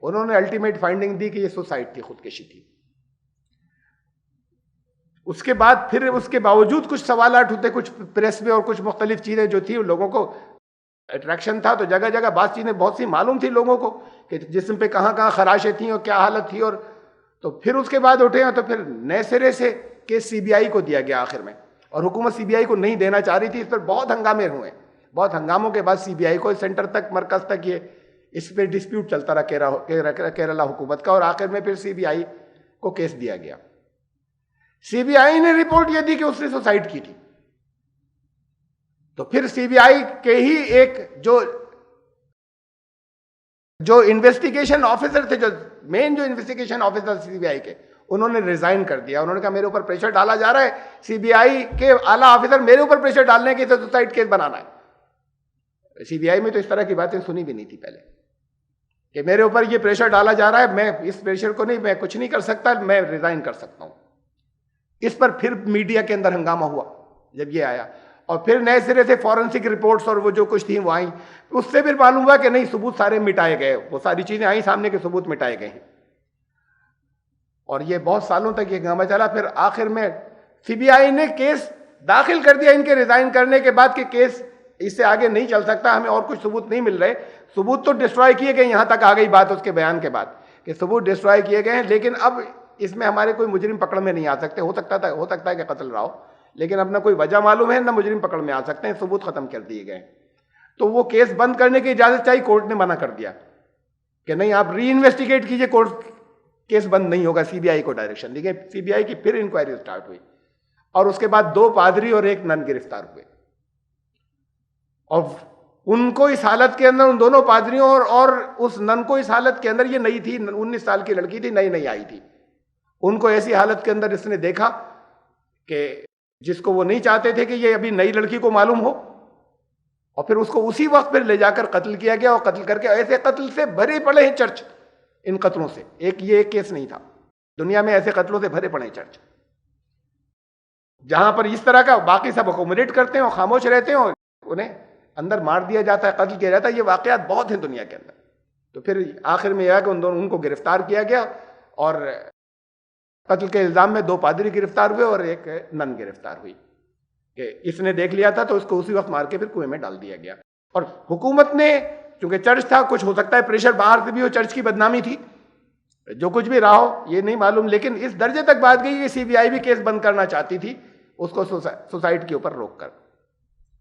انہوں نے الٹیمیٹ فائنڈنگ دی کہ یہ سوسائڈ تھی، خودکشی تھی. اس کے بعد پھر اس کے باوجود کچھ سوالات ہوتے، کچھ پریس میں اور کچھ مختلف چیزیں جو تھی، لوگوں کو اٹریکشن تھا، تو جگہ جگہ بعض چیزیں بہت سی معلوم تھی لوگوں کو کہ جسم پہ کہاں کہاں خراشیں تھیں اور کیا حالت تھی. اور تو پھر اس کے بعد اٹھے ہیں، تو پھر نئے سرے سے کیس سی بی آئی کو دیا گیا آخر میں. اور حکومت سی بی آئی کو نہیں دینا چاہ رہی تھی. اس پر بہت ہنگامے ہوئے. بہت ہنگاموں کے بعد سی بی آئی کو سینٹر تک، مرکز تک، یہ اس پہ ڈسپیوٹ چلتا رہا کیرلا حکومت کا. اور آخر میں پھر سی بی آئی کو کیس دیا گیا. سی بی آئی نے رپورٹ یہ دی کہ اس نے سوسائڈ کی تھی. تو پھر سی بی آئی کے ہی ایک جو انویسٹیگیشن آفیسر تھے، جو مین جو انویسٹیگیشن آفیسر سی بی آئی کے، انہوں نے ریزائن کر دیا. انہوں نے کہا میرے اوپر پریشر ڈالا جا رہا ہے، سی بی آئی کے اعلیٰ آفیسر میرے اوپر پریشر ڈالنے کے سوسائڈ کیس بنانا ہے. سی بی آئی میں تو اس طرح کی باتیں سنی بھی نہیں تھی پہلے، کہ میرے اوپر یہ پریشر ڈالا جا رہا ہے، میں اس پریشر کو نہیں، میں کچھ نہیں کر سکتا، میں ریزائن کر سکتا ہوں. اس پر پھر میڈیا کے اندر ہنگامہ ہوا جب یہ آیا. اور پھر نئے سرے سے فورنسک رپورٹس اور وہ جو کچھ تھیں وہ آئیں. اس سے پھر معلوم ہوا کہ نہیں، ثبوت سارے مٹائے گئے، وہ ساری چیزیں آئیں سامنے کے ثبوت مٹائے گئے ہیں. اور یہ بہت سالوں تک یہ ہنگامہ چلا. پھر آخر میں سی بی آئی نے کیس داخل کر دیا ان کے ریزائن کرنے کے بعد کہ کیس اس سے آگے نہیں چل سکتا، ہمیں اور کچھ ثبوت نہیں مل رہے. ثبوت تو ڈسٹرائے کیے گئے، یہاں تک آ گئی بات اس کے بیان کے بعد کہ ثبوت ڈسٹرائے کیے گئے ہیں. لیکن اب اس میں ہمارے کوئی مجرم پکڑ میں نہیں آ سکتے. ہو سکتا ہے کہ قتل رہا ہو, لیکن اب نہ کوئی وجہ معلوم ہے نہ مجرم پکڑ میں آ سکتے ہیں, ثبوت ختم کر دیے گئے. تو وہ کیس بند کرنے کی اجازت چاہیے, کورٹ نے منع کر دیا کہ نہیں آپ ری انویسٹیگیٹ کیجئے, کورٹ کیس بند نہیں ہوگا. سی بی آئی کو ڈائریکشن دی گئی, سی بی آئی کی پھر انکوائری سٹارٹ ہوئی, اور اس کے بعد 2 پادری اور 1 نن گرفتار ہوئے. اور ان کو اس حالت کے اندر, ان دونوں پادریوں اور اس نن کو اس حالت کے اندر, یہ نئی تھی, 19 سال کی لڑکی تھی, نئی آئی تھی, ان کو ایسی حالت کے اندر اس نے دیکھا کہ جس کو وہ نہیں چاہتے تھے کہ یہ ابھی نئی لڑکی کو معلوم ہو, اور پھر اس کو اسی وقت پھر لے جا کر قتل کیا گیا. اور قتل کر کے ایسے قتل سے بھرے پڑے ہیں چرچ ان قتلوں سے. یہ ایک کیس نہیں تھا, دنیا میں ایسے قتلوں سے بھرے پڑے ہیں چرچ, جہاں پر اس طرح کا باقی سب اکوموڈیٹ کرتے ہیں اور خاموش رہتے ہیں اور انہیں اندر مار دیا جاتا ہے, قتل کیا جاتا ہے. یہ واقعات بہت ہیں دنیا کے اندر. تو پھر آخر میں یہ ہے کہ ان کو گرفتار کیا گیا, اور قتل کے الزام میں 2 پادری گرفتار ہوئے اور 1 نن گرفتار ہوئی کہ اس نے دیکھ لیا تھا, تو اس کو اسی وقت مار کے پھر کنویں میں ڈال دیا گیا. اور حکومت نے, چونکہ چرچ تھا, کچھ ہو سکتا ہے پریشر باہر سے بھی ہو, چرچ کی بدنامی تھی, جو کچھ بھی رہا ہو یہ نہیں معلوم, لیکن اس درجے تک بات گئی کہ سی بی آئی بھی کیس بند کرنا چاہتی تھی اس کو سوسائٹ کے اوپر روک کر.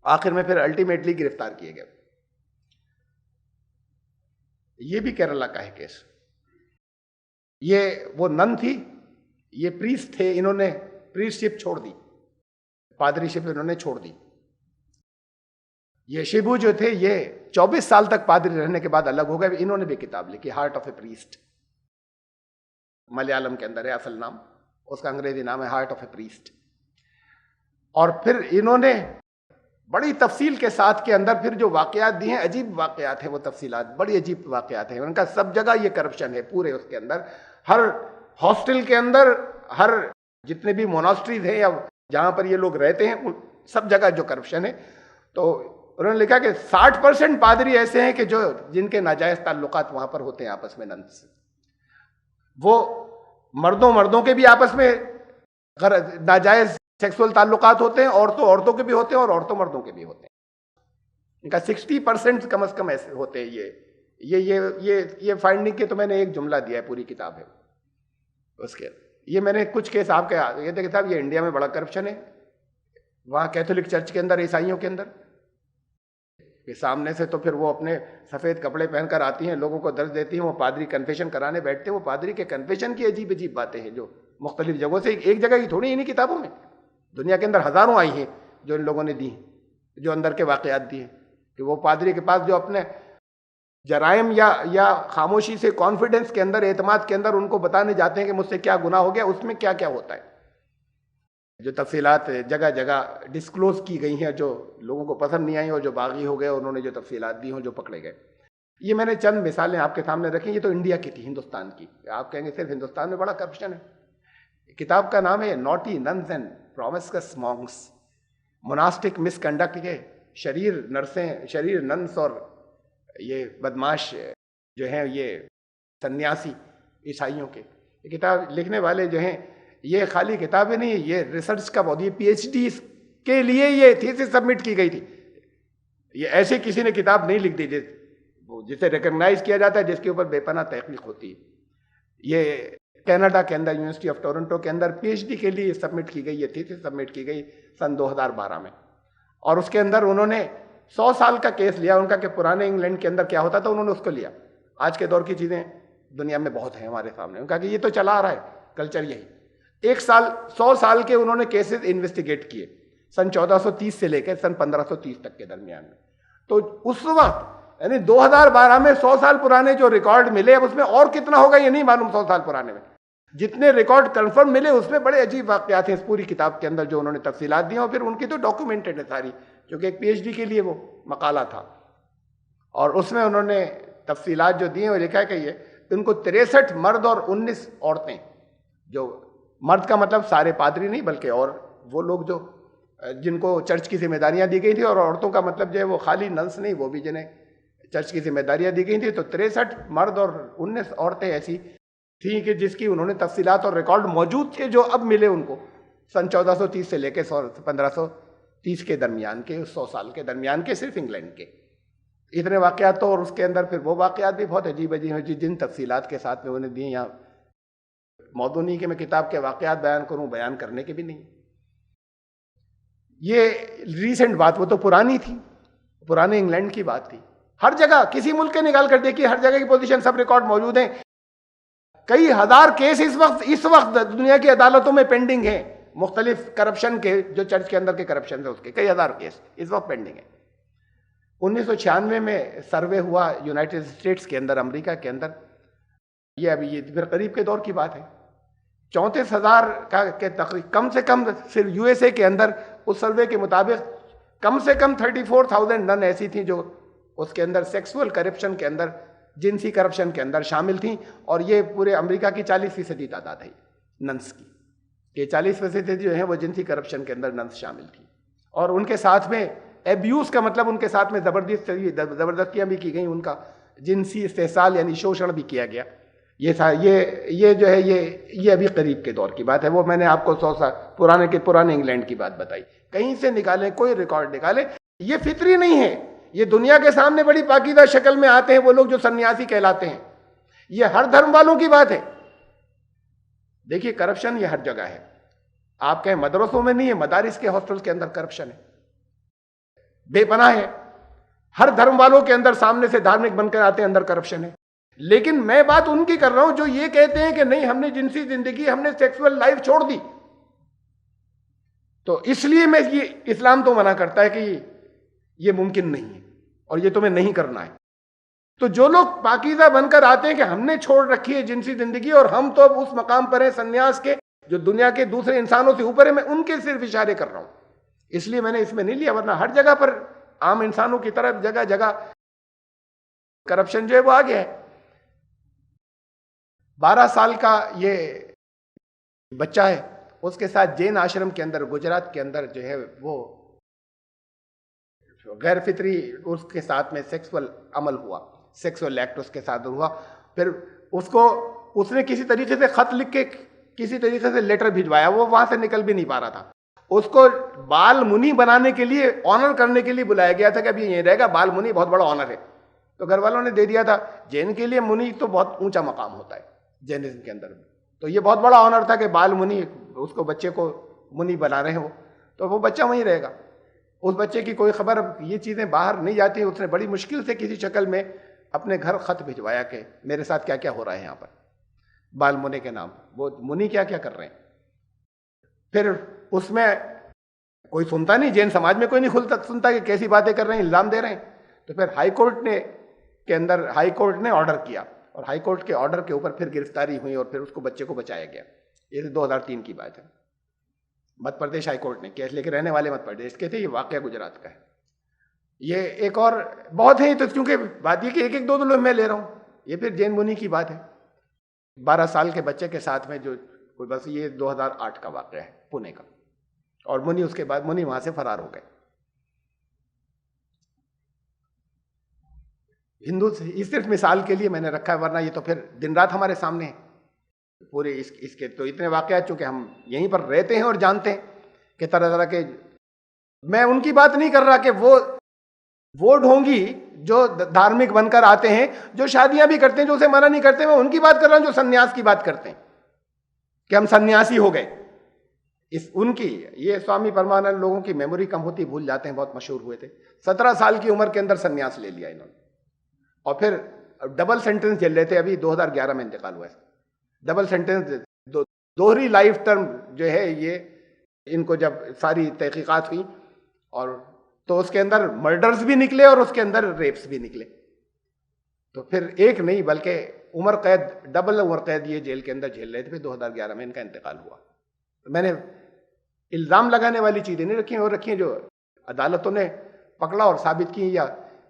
آخر میں پھر الٹیمیٹلی گرفتار کیے گئے. یہ بھی کیرلا کا ہے کیس. یہ وہ نن تھی, یہ پریسٹ تھے, انہوں نے پریسٹ شپ چھوڑ دی, پادری شپ انہوں نے چھوڑ دی. یہ شیبو جو تھے یہ 24 سال تک پادری رہنے کے بعد الگ ہو گئے. انہوں نے بھی کتاب لکھی, heart of a priest, Malayalam کے اندر ہے اصل نام, اس کا انگریزی نام ہے ہارٹ آف اے پریسٹ. اور پھر انہوں نے بڑی تفصیل کے ساتھ کے اندر پھر جو واقعات دی ہیں, عجیب واقعات ہیں وہ تفصیلات, بڑی عجیب واقعات ہیں ان کا. سب جگہ یہ کرپشن ہے پورے اس کے اندر, ہر ہاسٹل کے اندر, ہر جتنے بھی موناسٹریز ہیں یا جہاں پر یہ لوگ رہتے ہیں, سب جگہ جو کرپشن ہے. تو انہوں نے لکھا کہ 60% پادری ایسے ہیں کہ جن کے ناجائز تعلقات وہاں پر ہوتے ہیں آپس میں نن سے. وہ مردوں کے بھی آپس میں ناجائز سیکسول تعلقات ہوتے ہیں, عورتوں کے بھی ہوتے ہیں اور عورتوں مردوں کے بھی ہوتے ہیں. ان کا 60% کم از کم ایسے ہوتے ہیں. یہ فائنڈنگ کے تو میں نے ایک جملہ دیا ہے, پوری کتاب ہے اس کے. یہ میں نے کچھ کیس آپ کے یہ تھے کہ صاحب یہ انڈیا میں بڑا کرپشن ہے, وہاں کیتھولک چرچ کے اندر, عیسائیوں کے اندر کہ سامنے سے تو پھر وہ اپنے سفید کپڑے پہن کر آتی ہیں, لوگوں کو درس دیتی ہیں, وہ پادری کنفیشن کرانے بیٹھتے ہیں. وہ پادری کے کنفیشن کی عجیب عجیب باتیں ہیں جو مختلف جگہوں سے, ایک جگہ کی تھوڑی انہیں کتابوں میں, دنیا کے اندر ہزاروں آئی ہیں جو ان لوگوں نے دی, جو اندر کے واقعات دیے کہ وہ پادری کے پاس جو اپنے جرائم یا خاموشی سے کانفیڈنس کے اندر, اعتماد کے اندر ان کو بتانے جاتے ہیں کہ مجھ سے کیا گناہ ہو گیا, اس میں کیا کیا ہوتا ہے. جو تفصیلات جگہ جگہ ڈسکلوز کی گئی ہیں جو لوگوں کو پسند نہیں آئیں, اور جو باغی ہو گئے انہوں نے جو تفصیلات دی ہوں, جو پکڑے گئے. یہ میں نے چند مثالیں آپ کے سامنے رکھی. یہ تو انڈیا کی تھی, ہندوستان کی. آپ کہیں گے صرف ہندوستان میں بڑا کرپشن ہے. کتاب کا نام ہے naughty nuns and promiscuous monks, monastic مس کنڈکٹ کے شریر ننس اور یہ بدماش جو ہیں یہ سنیاسی عیسائیوں کے. یہ کتاب لکھنے والے جو ہیں یہ خالی کتابیں نہیں, یہ ریسرچ کا بہت, یہ پی ایچ ڈی کے لیے یہ تھیسس سبمٹ کی گئی تھی. یہ ایسے کسی نے کتاب نہیں لکھ دی جسے ریکگنائز کیا جاتا ہے, جس کے اوپر بے پناہ تحقیق ہوتی ہے. یہ کینیڈا کے اندر یونیورسٹی آف ٹورنٹو کے اندر پی ایچ ڈی کے لیے سبمٹ کی گئی, یہ تھیسس سبمٹ کی گئی سن 2012 میں. اور اس کے اندر انہوں نے 100 سال کا کیس لیا ان کا کہ پرانے انگلینڈ کے اندر کیا ہوتا تھا, انہوں نے اس کو لیا. آج کے دور کی چیزیں دنیا میں بہت ہیں ہمارے سامنے. ان کا کہ یہ تو چلا آ رہا ہے کلچر یہی. 100 سال کے انہوں نے کیسز انویسٹیگیٹ کیے سن 1430 سے لے کر سن 1530 تک کے درمیان میں. تو اس وقت یعنی 2012 میں 100 سال پرانے جو ریکارڈ ملے, اب اس میں اور کتنا ہوگا یہ نہیں معلوم. 100 سال پرانے میں جتنے ریکارڈ کنفرم ملے اس میں بڑے عجیب واقعات ہیں اس پوری کتاب کے اندر جو انہوں نے تفصیلات دی ہیں. اور پھر ان کی تو ڈاکومنٹڈ ہے ساری, کیونکہ ایک پی ایچ ڈی کے لیے وہ مقالہ تھا. اور اس میں انہوں نے تفصیلات جو دی ہیں وہ لکھا ہے کہ یہ ان کو 63 مرد اور 19 عورتیں, جو مرد کا مطلب سارے پادری نہیں بلکہ اور وہ لوگ جو جن کو چرچ کی ذمہ داریاں دی گئی تھی, اور عورتوں کا مطلب جو ہے وہ خالی ننس نہیں, وہ بھی جنہیں چرچ کی ذمہ داریاں دی گئی تھیں. تو 63 مرد اور 19 عورتیں ایسی تھیں کہ جس کی انہوں نے تفصیلات اور ریکارڈ موجود تھے جو اب ملے ان کو سن 1430 سے لے کے 1530 کے درمیان کے, 100 سال کے درمیان کے, صرف انگلینڈ کے اتنے واقعات. تو اور اس کے اندر پھر وہ واقعات بھی بہت عجیب عجیب ہیں جن تفصیلات کے ساتھ میں انہیں دی. یہاں موضوع نہیں کہ میں کتاب کے واقعات بیان کروں، بیان کرنے کے بھی نہیں. یہ ریسنٹ بات، وہ تو پرانی تھی، پرانے انگلینڈ کی بات تھی. ہر جگہ کسی ملک کے نکال کر دیکھیے، ہر جگہ کی پوزیشن، سب ریکارڈ موجود ہیں. کئی ہزار کیس اس وقت دنیا کی عدالتوں میں پینڈنگ ہیں، مختلف کرپشن کے، جو چرچ کے اندر کے کرپشن ہیں اس کے کئی ہزار کیس اس وقت پینڈنگ ہیں. 1996 میں سروے ہوا یونائٹڈ اسٹیٹس کے اندر، امریکہ کے اندر، یہ پھر قریب کے دور کی بات ہے. 34,000 کا کے تقریب، کم سے کم صرف یو ایس اے کے اندر اس سروے کے مطابق کم سے کم 34,000 نن ایسی تھیں جو اس کے اندر سیکسول کرپشن کے اندر، جنسی کرپشن کے اندر شامل تھیں. اور یہ پورے امریکہ کی 40% تعداد ہے ننس کی، یہ 40% جو ہیں وہ جنسی کرپشن کے اندر ننس شامل تھیں. اور ان کے ساتھ میں ایبیوز کا مطلب ان کے ساتھ میں زبردستیاں بھی کی گئیں، ان کا جنسی استحصال یعنی شوشن بھی کیا گیا. یہ جو ہے یہ ابھی قریب کے دور کی بات ہے. وہ میں نے آپ کو 100 سال پرانے انگلینڈ کی بات بتائی. کہیں سے نکالیں، کوئی ریکارڈ نکالیں، یہ فطری نہیں ہے. یہ دنیا کے سامنے بڑی پاکیزہ شکل میں آتے ہیں وہ لوگ جو سنیاسی کہلاتے ہیں. یہ ہر دھرم والوں کی بات ہے. دیکھیے کرپشن یہ ہر جگہ ہے. آپ کہیں مدرسوں میں نہیں ہے، مدارس کے ہاسٹلز کے اندر کرپشن ہے، بے پناہ ہے. ہر دھرم والوں کے اندر سامنے سے دھارمک بن کر آتے ہیں، اندر کرپشن ہے. لیکن میں بات ان کی کر رہا ہوں جو یہ کہتے ہیں کہ نہیں، ہم نے جنسی زندگی، ہم نے سیکسول لائف چھوڑ دی. تو اس لیے میں یہ اسلام تو منع کرتا ہے کہ یہ ممکن نہیں ہے اور یہ تمہیں نہیں کرنا ہے. تو جو لوگ پاکیزہ بن کر آتے ہیں کہ ہم نے چھوڑ رکھی ہے جنسی زندگی اور ہم تو اب اس مقام پر ہیں سنیاس کے جو دنیا کے دوسرے انسانوں سے اوپر ہے، میں ان کے صرف اشارے کر رہا ہوں. اس لیے میں نے اس میں نہیں لیا، ورنہ ہر جگہ پر عام انسانوں کی طرف جگہ جگہ کرپشن جو ہے وہ آ گیا ہے. 12 سال کا یہ بچہ ہے، اس کے ساتھ جین آشرم کے اندر گجرات کے اندر جو ہے وہ غیر فطری اس کے ساتھ میں سیکسول عمل ہوا، سیکسول ایکٹ اس کے ساتھ ہوا. پھر اس نے کسی طریقے سے خط لکھ کے کسی طریقے سے لیٹر بھجوایا، وہ وہاں سے نکل بھی نہیں پا رہا تھا. اس کو بال منی بنانے کے لیے، آنر کرنے کے لیے بلایا گیا تھا کہ ابھی یہ رہے گا، بال منی بہت بڑا آنر ہے. تو گھر والوں نے دے دیا تھا. جین کے لیے منی تو بہت اونچا مقام ہوتا ہے جینزم کے اندر میں، تو یہ بہت بڑا آنر تھا کہ بال منی، اس کو بچے کو منی بنا رہے ہیں تو وہ بچہ وہیں رہے گا. اس بچے کی کوئی خبر، یہ چیزیں باہر نہیں جاتی. اس نے بڑی مشکل سے کسی شکل میں اپنے گھر خط بھجوایا کہ میرے ساتھ کیا کیا ہو رہا ہے یہاں پر بال منی کے نام. وہ منی کیا کیا کر رہے ہیں. پھر اس میں کوئی سنتا نہیں، جین سماج میں کوئی نہیں سنتا کہ کیسی باتیں کر رہے ہیں، الزام دے رہے ہیں. تو پھر ہائی کورٹ نے آرڈر کیا، اور ہائی کورٹ کے آرڈر کے اوپر پھر گرفتاری ہوئی اور پھر اس کو بچے کو بچایا گیا. یہ 2003 کی بات ہے. مدھیہ پردیش ہائی کورٹ نے کیس لے کے، رہنے والے مدھیہ پردیش کے تھے. یہ واقعہ گجرات کا ہے. یہ ایک اور بہت ہیں، تو کیونکہ بات یہ کہ ایک دو لوگ میں لے رہا ہوں. یہ پھر جین منی کی بات ہے، 12 سال کے بچے کے ساتھ میں جو، بس یہ 2008 کا واقعہ ہے پونے کا. اور منی اس کے بعد منی وہاں سے فرار ہو گئے. ہندو یہ صرف مثال کے لیے میں نے رکھا ہے، ورنہ یہ تو پھر دن رات ہمارے سامنے ہے پورے اس کے تو اتنے واقعات، چونکہ ہم یہیں پر رہتے ہیں اور جانتے ہیں کہ طرح طرح کے. میں ان کی بات نہیں کر رہا کہ وہ ڈھونگی جو دھارمک بن کر آتے ہیں، جو شادیاں بھی کرتے ہیں، جو اسے منع نہیں کرتے. میں ان کی بات کر رہا ہوں جو سنیاس کی بات کرتے ہیں کہ ہم سنیاسی ہو گئے. ان کی یہ سوامی پرمانند لوگوں کی میموری کم ہوتی، بھول جاتے ہیں. بہت مشہور ہوئے تھے، 17 سال کی عمر کے اندر سنیاس لے لیا انہوں نے، اور پھر ڈبل سینٹنس جھیل رہے تھے. ابھی 2011 میں انتقال ہوا ہے. ڈبل سینٹنس، دوہری لائف ٹرم جو ہے. یہ ان کو جب ساری تحقیقات ہوئی اور تو اس کے اندر مرڈرز بھی نکلے اور اس کے اندر ریپس بھی نکلے. تو پھر ایک نہیں بلکہ عمر قید، ڈبل عمر قید یہ جیل کے اندر جھیل رہے تھے. پھر 2011 میں ان کا انتقال ہوا. میں نے الزام لگانے والی چیزیں نہیں رکھی ہیں، اور رکھی ہیں جو عدالتوں نے پکڑا اور ثابت کی، یا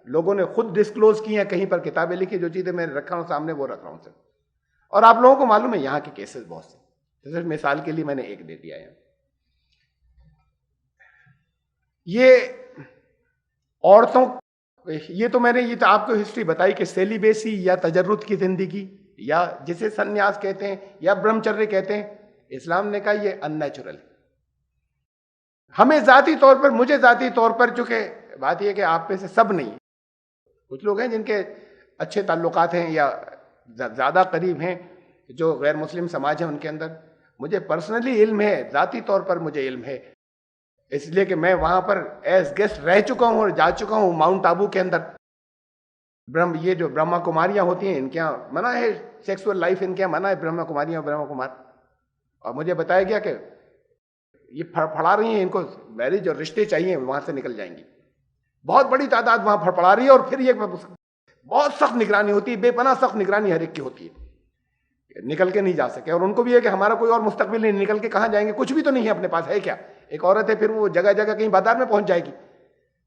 لوگوں نے خود ڈسکلوز کی ہیں، کہیں پر کتابیں لکھی. جو چیزیں میں رکھا ہوں سامنے وہ رکھ رہا ہوں صرف. اور آپ لوگوں کو معلوم ہے یہاں کے کیسز بہت سے، صرف مثال کے لیے میں نے ایک دے دیا ہے. یہ عورتوں، یہ تو میں نے یہ تو آپ کو ہسٹری بتائی کہ سیلیبیسی یا تجرد کی زندگی، یا جسے سنیاس کہتے ہیں یا برہمچریہ کہتے ہیں، اسلام نے کہا یہ ان نیچرل ہے. ہمیں ذاتی طور پر، مجھے ذاتی طور پر، چونکہ بات یہ کہ آپ میں سے سب نہیں، کچھ لوگ ہیں جن کے اچھے تعلقات ہیں یا زیادہ قریب ہیں، جو غیر مسلم سماج ہے ان کے اندر. مجھے پرسنلی علم ہے، ذاتی طور پر مجھے علم ہے، اس لیے کہ میں وہاں پر ایز گیسٹ رہ چکا ہوں اور جا چکا ہوں ماؤنٹ آبو کے اندر. یہ جو برہما کماریاں ہوتی ہیں ان کے یہاں منع ہے، سیکسول لائف ان کے یہاں منع ہے، برہما کماریاں برہما کمار. اور مجھے بتایا گیا کہ یہ پھڑا رہی ہیں، ان کو میرج اور رشتے چاہیے، وہاں سے نکل جائیں گی. بہت بڑی تعداد وہاں پھڑا رہی ہے، اور پھر یہ بہت سخت نگرانی ہوتی ہے، بے پناہ سخت نگرانی ہر ایک کی ہوتی ہے، نکل کے نہیں جا سکے. اور ان کو بھی ہے کہ ہمارا کوئی اور مستقبل نہیں، نکل کے کہاں جائیں گے، کچھ بھی تو نہیں ہے اپنے پاس، ہے کیا؟ ایک عورت ہے، پھر وہ جگہ جگہ کہیں بازار میں پہنچ جائے گی،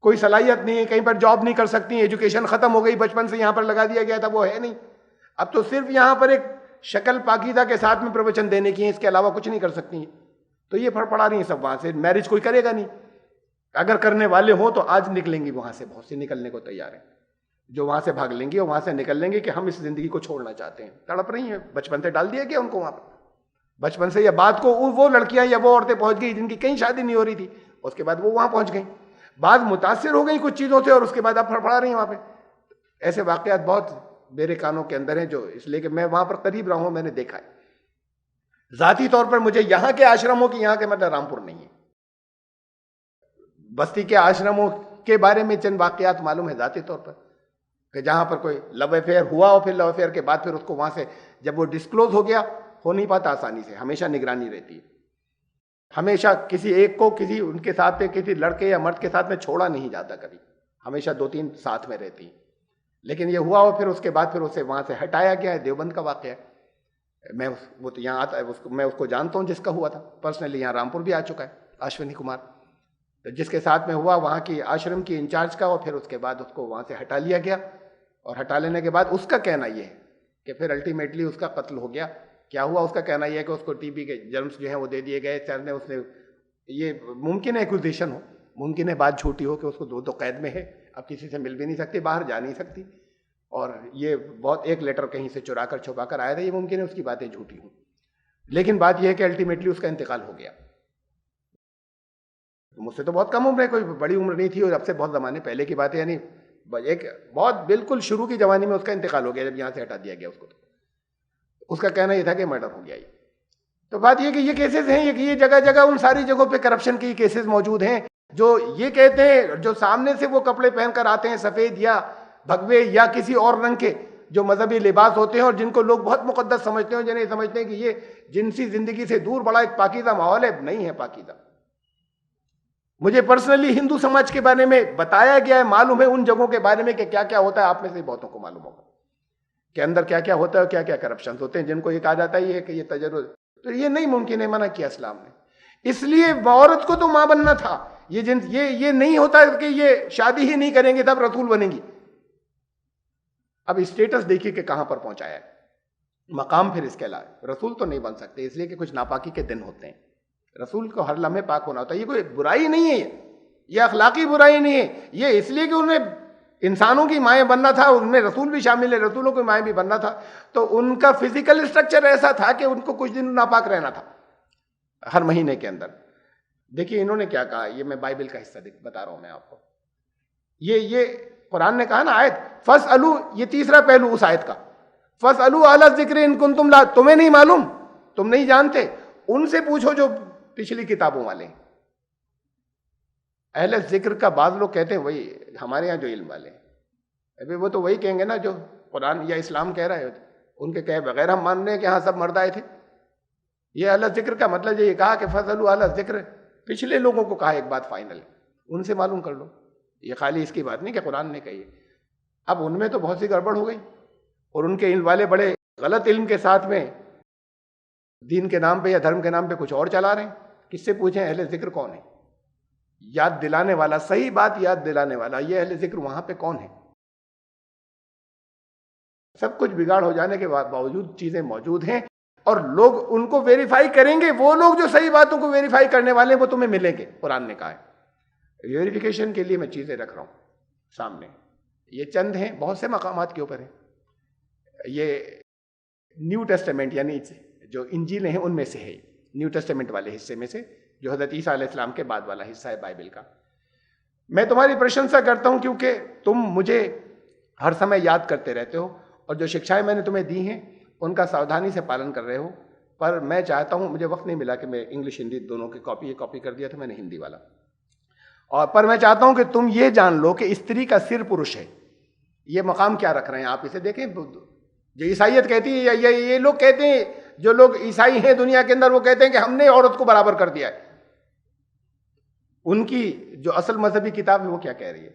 کوئی صلاحیت نہیں ہے، کہیں پر جاب نہیں کر سکتی، ایجوکیشن ختم ہو گئی، بچپن سے یہاں پر لگا دیا گیا تھا وہ ہے نہیں. اب تو صرف یہاں پر ایک شکل پاکیزہ کے ساتھ میں پروچن دینے کی ہے، اس کے علاوہ کچھ نہیں کر سکتی ہیں. تو یہ پڑا رہی ہیں سب وہاں سے. میرج کوئی کرے گا نہیں، اگر کرنے والے ہوں تو آج نکلیں گی وہاں سے، بہت سی نکلنے کو تیار ہیں، جو وہاں سے بھاگ لیں گی اور وہاں سے نکل لیں گے کہ ہم اس زندگی کو چھوڑنا چاہتے ہیں. تڑپ رہی ہیں، بچپن سے ڈال دیا گیا ان کو وہاں پر، بچپن سے. یا بعد کو وہ لڑکیاں یا وہ عورتیں پہنچ گئی جن کی کہیں شادی نہیں ہو رہی تھی، اس کے بعد وہ وہاں پہنچ گئیں، بعض متاثر ہو گئی کچھ چیزوں سے، اور اس کے بعد اب پھڑا رہی ہیں وہاں پہ. ایسے واقعات بہت میرے کانوں کے اندر ہیں، جو اس لیے کہ میں وہاں پر قریب رہا ہوں، میں نے دیکھا ہے. ذاتی طور پر مجھے یہاں کے آشرموں کی، یہاں کے مطلب رامپور نہیں ہے، بستی کے آشرموں کے بارے میں چند واقعات معلوم ہے ذاتی طور پر، کہ جہاں پر کوئی لو افیئر ہوا، اور پھر لو افیئر کے بعد پھر اس کو وہاں سے جب وہ ڈسکلوز ہو گیا، ہو نہیں پاتا آسانی سے، ہمیشہ نگرانی رہتی ہے، ہمیشہ کسی ایک کو کسی ان کے ساتھ میں کسی لڑکے یا مرد کے ساتھ میں چھوڑا نہیں جاتا کبھی، ہمیشہ 2-3 ساتھ میں رہتی ہیں. لیکن یہ ہوا، اور پھر اس کے بعد پھر اسے وہاں سے ہٹایا گیا ہے. دیوبند کا واقعہ ہے، وہ تو یہاں آتا ہے، میں اس کو جانتا ہوں جس کا ہوا تھا پرسنلی، یہاں رامپور بھی آ چکا ہے، اشونی کمار، جس کے ساتھ میں ہوا وہاں کی آشرم کی انچارج کا. اور پھر اس کے بعد اس کو وہاں سے ہٹا لیا گیا، اور ہٹا لینے کے بعد اس کا کہنا یہ ہے کہ پھر الٹیمیٹلی اس کا قتل ہو گیا. کیا ہوا؟ اس کا کہنا یہ ہے کہ اس کو ٹی بی کے جرمز جو ہیں وہ دے دیے گئے. اس نے یہ ممکن ہے ایکوزیشن ہو، ممکن ہے بات جھوٹی ہو کہ اس کو دو قید میں ہے، اب کسی سے مل بھی نہیں سکتی، باہر جا نہیں سکتی، اور یہ بہت ایک لیٹر کہیں سے چرا کر چھپا کر آیا تھا. یہ ممکن ہے اس کی باتیں جھوٹی ہوں، لیکن بات یہ ہے کہ الٹیمیٹلی اس کا انتقال ہو گیا. مجھ سے تو بہت کم عمر ہے، کوئی بڑی عمر نہیں تھی، اور اب سے بہت زمانے پہلے کی بات ہے، یعنی ایک بہت بالکل شروع کی جوانی میں اس کا انتقال ہو گیا جب یہاں سے ہٹا دیا گیا اس کو. تو اس کا کہنا یہ تھا کہ مرڈر ہو گیا. یہ تو بات یہ کہ یہ کیسز ہیں، یہ جگہ جگہ ان ساری جگہوں پہ کرپشن کی کیسز موجود ہیں، جو یہ کہتے ہیں، جو سامنے سے وہ کپڑے پہن کر آتے ہیں سفید یا بھگوے یا کسی اور رنگ کے جو مذہبی لباس ہوتے ہیں، اور جن کو لوگ بہت مقدس سمجھتے ہیں، جنہیں سمجھتے ہیں کہ یہ جنسی زندگی سے دور بڑا ایک پاکیزہ ماحول ہے. نہیں ہے پاکیزہ. مجھے پرسنلی ہندو سماج کے بارے میں بتایا گیا ہے، معلوم ہے ان جگہوں کے بارے میں کہ کیا کیا ہوتا ہے. آپ میں سے بہتوں کو معلوم ہوگا کہ اندر کیا کیا ہوتا ہے اور کیا کیا کرپشن ہوتے ہیں، جن کو یہ کہا جاتا ہے کہ یہ تجربہ. تو یہ نہیں ممکن ہے، منع کیا اسلام نے. اس لیے عورت کو تو ماں بننا تھا. یہ نہیں ہوتا کہ یہ شادی ہی نہیں کریں گے تب رسول بنیں گی. اب اسٹیٹس دیکھیے کہ کہاں پر پہنچایا ہے، مقام پھر اس کے علاوہ رسول تو نہیں بن سکتے، اس لیے کہ کچھ ناپاکی کے دن ہوتے ہیں. رسول کو ہر لمحے پاک ہونا ہوتا ہے. یہ کوئی برائی نہیں ہے، یہ اخلاقی برائی نہیں ہے، یہ اس لیے کہ انہیں انسانوں کی مائیں بننا تھا، ان میں رسول بھی شامل ہے، رسولوں کی مائیں بھی بننا تھا. تو ان کا فزیکل اسٹرکچر ایسا تھا کہ ان کو کچھ دن ناپاک رہنا تھا ہر مہینے کے اندر. دیکھیے انہوں نے کیا کہا، یہ میں بائبل کا حصہ بتا رہا ہوں میں آپ کو. یہ قرآن نے کہا نا آیت فَاسْأَلُوا، یہ تیسرا پہلو اس آیت کا، فَاسْأَلُوا أَهْلَ الذِّكْرِ إِن كُنتُمْ لَا، تمہیں نہیں معلوم، تم نہیں جانتے، ان سے پوچھو جو پچھلی کتابوں والے ہیں. اہل ذکر کا بعض لوگ کہتے ہیں وہی ہمارے یہاں جو علم والے ہیں، ابھی وہ تو وہی کہیں گے نا جو قرآن یا اسلام کہہ رہے ہوتے، ان کے کہے بغیر ہم مان رہے ہیں کہ ہاں سب مرد آئے تھے. یہ اہل ذکر کا مطلب یہ کہا کہ فضلوا اہل ذکر، پچھلے لوگوں کو کہا ایک بات فائنل، ان سے معلوم کر لو. یہ خالی اس کی بات نہیں کہ قرآن نے کہی ہے. اب ان میں تو بہت سی گڑبڑ ہو گئی، اور ان کے علم والے بڑے غلط علم کے ساتھ میں دین کے نام پہ یا دھرم کے نام پہ کچھ اور چلا رہے ہیں. کس سے پوچھیں اہل ذکر کون ہے؟ یاد دلانے والا، صحیح بات یاد دلانے والا، یہ اہل ذکر وہاں پہ کون ہے؟ سب کچھ بگاڑ ہو جانے کے باوجود چیزیں موجود ہیں، اور لوگ ان کو ویریفائی کریں گے. وہ لوگ جو صحیح باتوں کو ویریفائی کرنے والے ہیں وہ تمہیں ملیں گے. قرآن نے کہا ہے ویریفیکیشن کے لیے میں چیزیں رکھ رہا ہوں سامنے. یہ چند ہیں، بہت سے مقامات کے اوپر ہیں. یہ نیو ٹیسٹمنٹ یعنی جو انجیلیں ہیں ان میں سے ہے، نیو ٹیسٹمنٹ والے حصے میں سے، جو حضرت عیسیٰ علیہ السلام کے بعد والا حصہ ہے بائبل کا. میں تمہاری پرشنسا کرتا ہوں کیونکہ تم مجھے ہر سمے یاد کرتے رہتے ہو، اور جو شکشائیں میں نے تمہیں دی ہیں ان کا ساودھانی سے پالن کر رہے ہو. پر میں چاہتا ہوں, مجھے وقت نہیں ملا کہ میں انگلش ہندی دونوں کی کاپی کر دیا تھا میں نے ہندی والا, اور پر میں چاہتا ہوں کہ تم یہ جان لو کہ استری کا سر پروش ہے. یہ مقام کیا رکھ رہے ہیں آپ, اسے دیکھیں. جو عیسائیت کہتی ہے, یہ لوگ کہتے ہیں, جو لوگ عیسائی ہیں دنیا کے اندر, وہ کہتے ہیں کہ ہم نے عورت کو برابر کر دیا ہے. ان کی جو اصل مذہبی کتاب ہے وہ کیا کہہ رہی ہے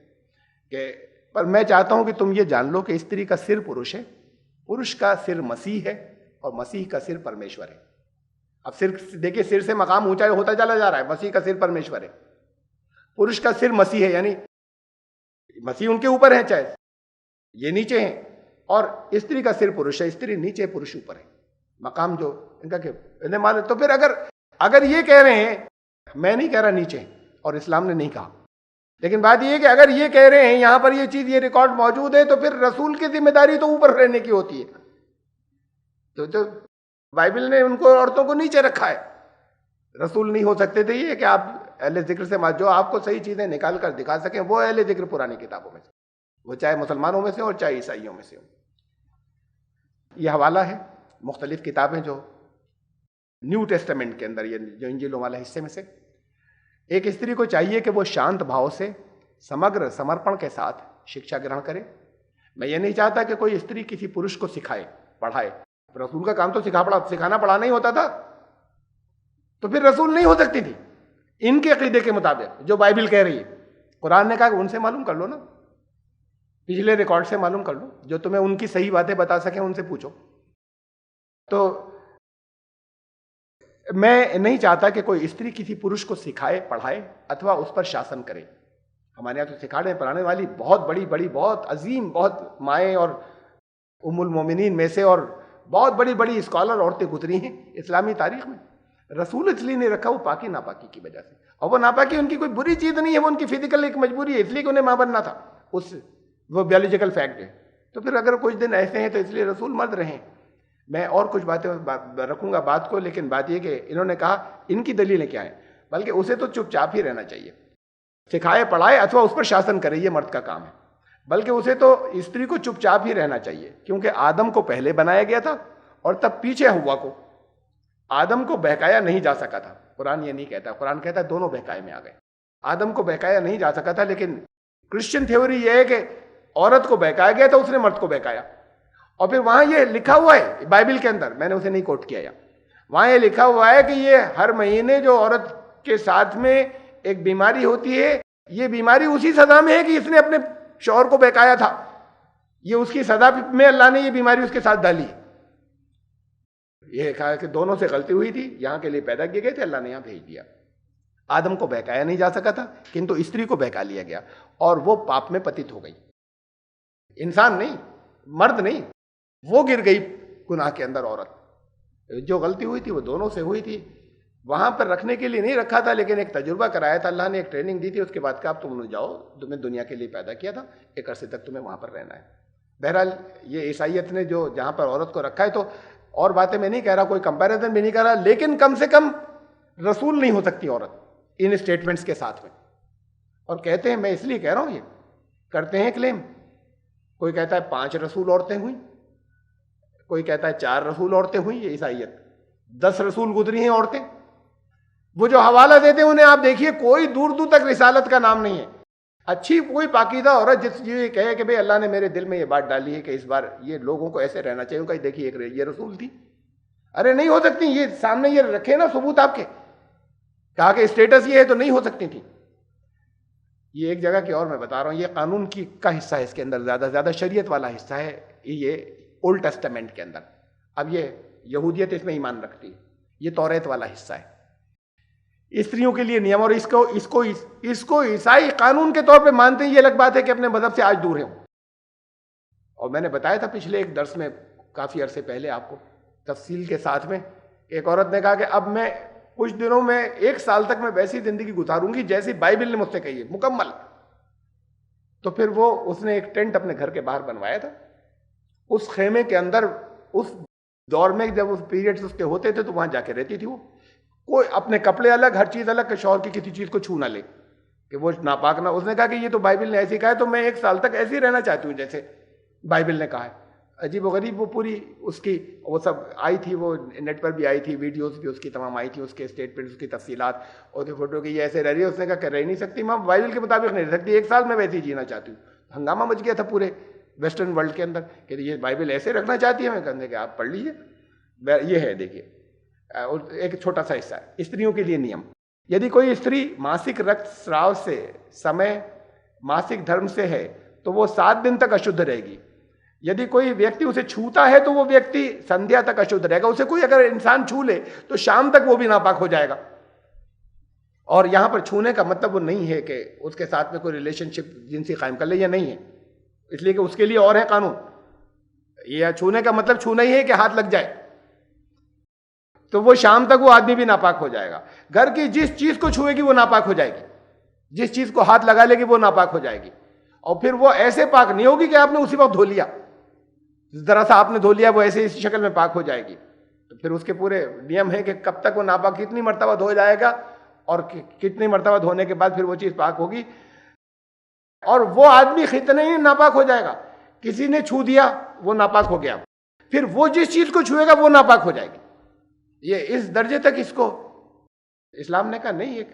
کہ, پر میں چاہتا ہوں کہ تم یہ جان لو کہ استری کا سر پروش ہے, پروش کا سر مسیح ہے, اور مسیح کا سر پرمیشور ہے. اب سر دیکھیے, سر سے مقام اونچا ہوتا چلا جا رہا ہے. مسیح کا سر پرمیشور ہے, پروش کا سر مسیح ہے, یعنی مسیح ان کے اوپر ہے, چاہے یہ نیچے ہیں, اور استری کا سر پروش ہے, استری نیچے, پروش اوپر ہے. مقام جو ان کا کہ تو پھر اگر یہ کہہ رہے ہیں, میں نہیں کہہ رہا نیچے ہیں, اور اسلام نے نہیں کہا, لیکن بات یہ ہے کہ اگر یہ کہہ رہے ہیں یہاں پر یہ چیز, یہ ریکارڈ موجود ہے, تو پھر رسول کی ذمہ داری تو اوپر رہنے کی ہوتی ہے. تو بائبل نے ان کو, عورتوں کو نیچے رکھا ہے. رسول نہیں ہو سکتے تھے یہ کہ آپ اہل ذکر سے, جو آپ کو صحیح چیزیں نکال کر دکھا سکیں, وہ اہل ذکر پرانی کتابوں میں سے, وہ چاہے مسلمانوں میں سے اور چاہے عیسائیوں میں سے ہو. یہ حوالہ ہے مختلف کتابیں جو نیو ٹیسٹمنٹ کے اندر, یہ جو انجیلوں والا حصے میں سے. ایک استری کو چاہیے کہ وہ شانت بھاؤ سے سمگر سمرپن کے ساتھ شکشا گرہن کرے. میں یہ نہیں چاہتا کہ کوئی استری کسی پروش کو سکھائے پڑھائے. رسول کا کام تو سکھانا پڑھانا ہی ہوتا تھا, تو پھر رسول نہیں ہو سکتی تھی ان کے عقیدے کے مطابق جو بائبل کہہ رہی ہے. قرآن نے کہا کہ ان سے معلوم کر لو نا, پچھلے ریکارڈ سے معلوم کر لو, جو تمہیں ان کی صحیح باتیں بتا سکیں ان سے پوچھو. تو میں نہیں چاہتا کہ کوئی استری کسی پروش کو سکھائے پڑھائے اتوا اس پر شاسن کرے. ہمارے یہاں تو سکھانے پڑھانے والی بہت بڑی بہت عظیم, بہت مائیں اور ام المومنین میں سے, اور بہت بڑی اسکالر عورتیں گزری ہیں اسلامی تاریخ میں. رسول اس لیے نہیں رکھا, وہ پاکی ناپاکی کی وجہ سے, اور وہ ناپاکی ان کی کوئی بری چیز نہیں ہے, وہ ان کی فزیکل ایک مجبوری ہے, اس لیے کہ انہیں ماں بننا تھا, وہ بیولوجیکل فیکٹ ہے. تو پھر اگر کچھ دن ایسے ہیں تو اس لیے رسول مرد رہے. میں اور کچھ باتیں رکھوں گا بات کو, لیکن بات یہ کہ انہوں نے کہا ان کی دلیلیں کیا ہیں, بلکہ اسے تو چپ چاپ ہی رہنا چاہیے. سکھائے پڑھائے اتوا اس پر شاسن کرے, یہ مرد کا کام ہے, بلکہ اسے تو استری کو چپ چاپ ہی رہنا چاہیے, کیونکہ آدم کو پہلے بنایا گیا تھا اور تب پیچھے ہوا کو. آدم کو بہکایا نہیں جا سکا تھا. قرآن یہ نہیں کہتا, قرآن کہتا ہے دونوں بہکائے میں آ گئے. آدم کو بہکایا نہیں جا سکا تھا, لیکن کرسچن تھیوری یہ ہے کہ عورت کو بہکایا گیا تو اس نے مرد کو بہکایا. اور پھر وہاں یہ لکھا ہوا ہے بائبل کے اندر, میں نے اسے نہیں کوٹ کیا, وہاں یہ لکھا ہوا ہے کہ یہ ہر مہینے جو عورت کے ساتھ میں ایک بیماری ہوتی ہے, یہ بیماری اسی سزا میں ہے کہ اس نے اپنے شوہر کو بہکایا تھا. یہ اس کی سزا میں اللہ نے یہ بیماری اس کے ساتھ ڈالی. یہ کہا کہ دونوں سے غلطی ہوئی تھی, یہاں کے لیے پیدا کیے گئے تھے, اللہ نے یہاں بھیج دیا. آدم کو بہکایا نہیں جا سکا تھا, کنتو استری کو بہکا لیا گیا, اور وہ پاپ میں پتت ہو گئی. انسان نہیں, مرد نہیں, وہ گر گئی گناہ کے اندر. عورت جو غلطی ہوئی تھی وہ دونوں سے ہوئی تھی. وہاں پر رکھنے کے لیے نہیں رکھا تھا, لیکن ایک تجربہ کرایا تھا اللہ نے, ایک ٹریننگ دی تھی. اس کے بعد کہا اب تم جاؤ, تمہیں دنیا کے لیے پیدا کیا تھا, ایک عرصے تک تمہیں وہاں پر رہنا ہے. بہرحال یہ عیسائیت نے جو جہاں پر عورت کو رکھا ہے, تو اور باتیں میں نہیں کہہ رہا, کوئی کمپیریزن بھی نہیں کر رہا, لیکن کم سے کم رسول نہیں ہو سکتی عورت ان اسٹیٹمنٹس کے ساتھ میں. اور کہتے ہیں, میں اس لیے کہہ رہا ہوں, یہ کرتے ہیں کلیم. کوئی کہتا ہے 5 رسول عورتیں ہوئیں, کوئی کہتا ہے 4 رسول عورتیں ہوئیں. یہ عیسائیت 10 رسول گزری ہیں عورتیں. وہ جو حوالہ دیتے ہیں انہیں آپ دیکھیے, کوئی دور دور تک رسالت کا نام نہیں ہے. اچھی کوئی پاکیزہ عورت جس یہ کہے کہ بھئی اللہ نے میرے دل میں یہ بات ڈالی ہے کہ اس بار یہ لوگوں کو ایسے رہنا چاہیے, کہ دیکھیے ایک یہ رسول تھی. ارے نہیں ہو سکتی, یہ سامنے یہ رکھے نا ثبوت آپ کے, کہا کہ اسٹیٹس یہ ہے تو نہیں ہو سکتی تھی. یہ ایک جگہ کی اور میں بتا رہا ہوں, یہ قانون کا حصہ ہے, اس کے اندر زیادہ شریعت والا حصہ ہے یہ اولڈ ٹیسٹمنٹ کے اندر. اب یہ یہودیت اس میں ایمان رکھتی ہے, یہ توریت والا حصہ ہے. استریوں کے لیے نیم, اور اس کو عیسائی قانون کے طور پہ مانتے ہیں. یہ الگ بات ہے کہ اپنے مذہب سے آج دور ہیں. اور میں نے بتایا تھا پچھلے ایک درس میں کافی عرصے پہلے آپ کو تفصیل کے ساتھ میں, ایک عورت نے کہا کہ اب میں کچھ دنوں میں 1 سال تک میں ویسی زندگی گزاروں گی جیسی بائبل نے مجھ سے کہی ہے, مکمل. تو پھر اس نے ایک ٹینٹ اپنے گھر کے باہر بنوایا تھا. اس خیمے کے اندر اس دور میں جب اس پیریڈز اس کے ہوتے تھے تو وہاں جا کے رہتی تھی. وہ کوئی اپنے کپڑے الگ, ہر چیز الگ, کہ شوہر کی کسی چیز کو چھو نہ لے, کہ وہ ناپاک نہ. اس نے کہا کہ یہ تو بائبل نے ایسے کہا ہے, تو میں 1 سال تک ایسے ہی رہنا چاہتی ہوں جیسے بائبل نے کہا ہے. عجیب و غریب وہ پوری اس کی وہ سب آئی تھی، وہ نیٹ پر بھی آئی تھی، ویڈیوز بھی اس کی تمام آئی تھی، اس کے اسٹیٹمنٹ، اس کی تفصیلات، اور کی فوٹو کی یہ ایسے رہ رہی ہے. اس نے کہا کہ رہ نہیں سکتی ماں، بائبل کے مطابق نہیں رہ سکتی، 1 سال میں ویسے ہی جینا چاہتی ہوں. ہنگامہ مچ گیا تھا پورے ویسٹرن ورلڈ کے اندر کہ یہ بائبل ایسے رکھنا چاہتی ہے. میں کہنے کہ آپ پڑھ لیجیے. یہ ہے دیکھیے ایک چھوٹا سا حصہ ہے استریوں کے لیے نیم. یدی کوئی استری ماسک رکت سراو سے سمے ماسک دھرم سے ہے تو وہ 7 دن تک اشدھ رہے گی. یدی کوئی ویکتی اسے چھوتا ہے تو وہ ویکتی سندھیا تک اشدھ رہے گا. اسے کوئی اگر انسان چھو لے تو شام تک وہ بھی ناپاک ہو جائے گا. اور یہاں پر چھونے کا مطلب وہ نہیں ہے کہ اس کے ساتھ میں کوئی ریلیشن شپ جنسی قائم کر لے، یہ نہیں ہے، اس لیے کہ اس کے لیے اور ہے قانون. یہ چھونے کا مطلب چھونا ہی ہے کہ ہاتھ لگ جائے، تو وہ شام تک وہ آدمی بھی ناپاک ہو جائے گا. گھر کی جس چیز کو چھوئے گی وہ ناپاک ہو جائے گی، جس چیز کو ہاتھ لگا لے گی وہ ناپاک ہو جائے گی. اور پھر وہ ایسے پاک نہیں ہوگی کہ آپ نے اسی وقت دھو لیا، ذرا سا آپ نے دھو لیا وہ ایسے اسی شکل میں پاک ہو جائے گی. تو پھر اس کے پورے نیم ہے کہ کب تک وہ ناپاک، کتنی مرتبہ دھو جائے گا اور کتنی مرتبہ دھونے کے بعد پھر وہ چیز پاک ہوگی. اور وہ آدمی ختنے ہی ناپاک ہو جائے گا. کسی نے چھو دیا وہ ناپاک ہو گیا، پھر وہ جس چیز کو چھوئے گا وہ ناپاک ہو جائے گی. یہ اس درجے تک اس کو اسلام نے کہا نہیں. ایک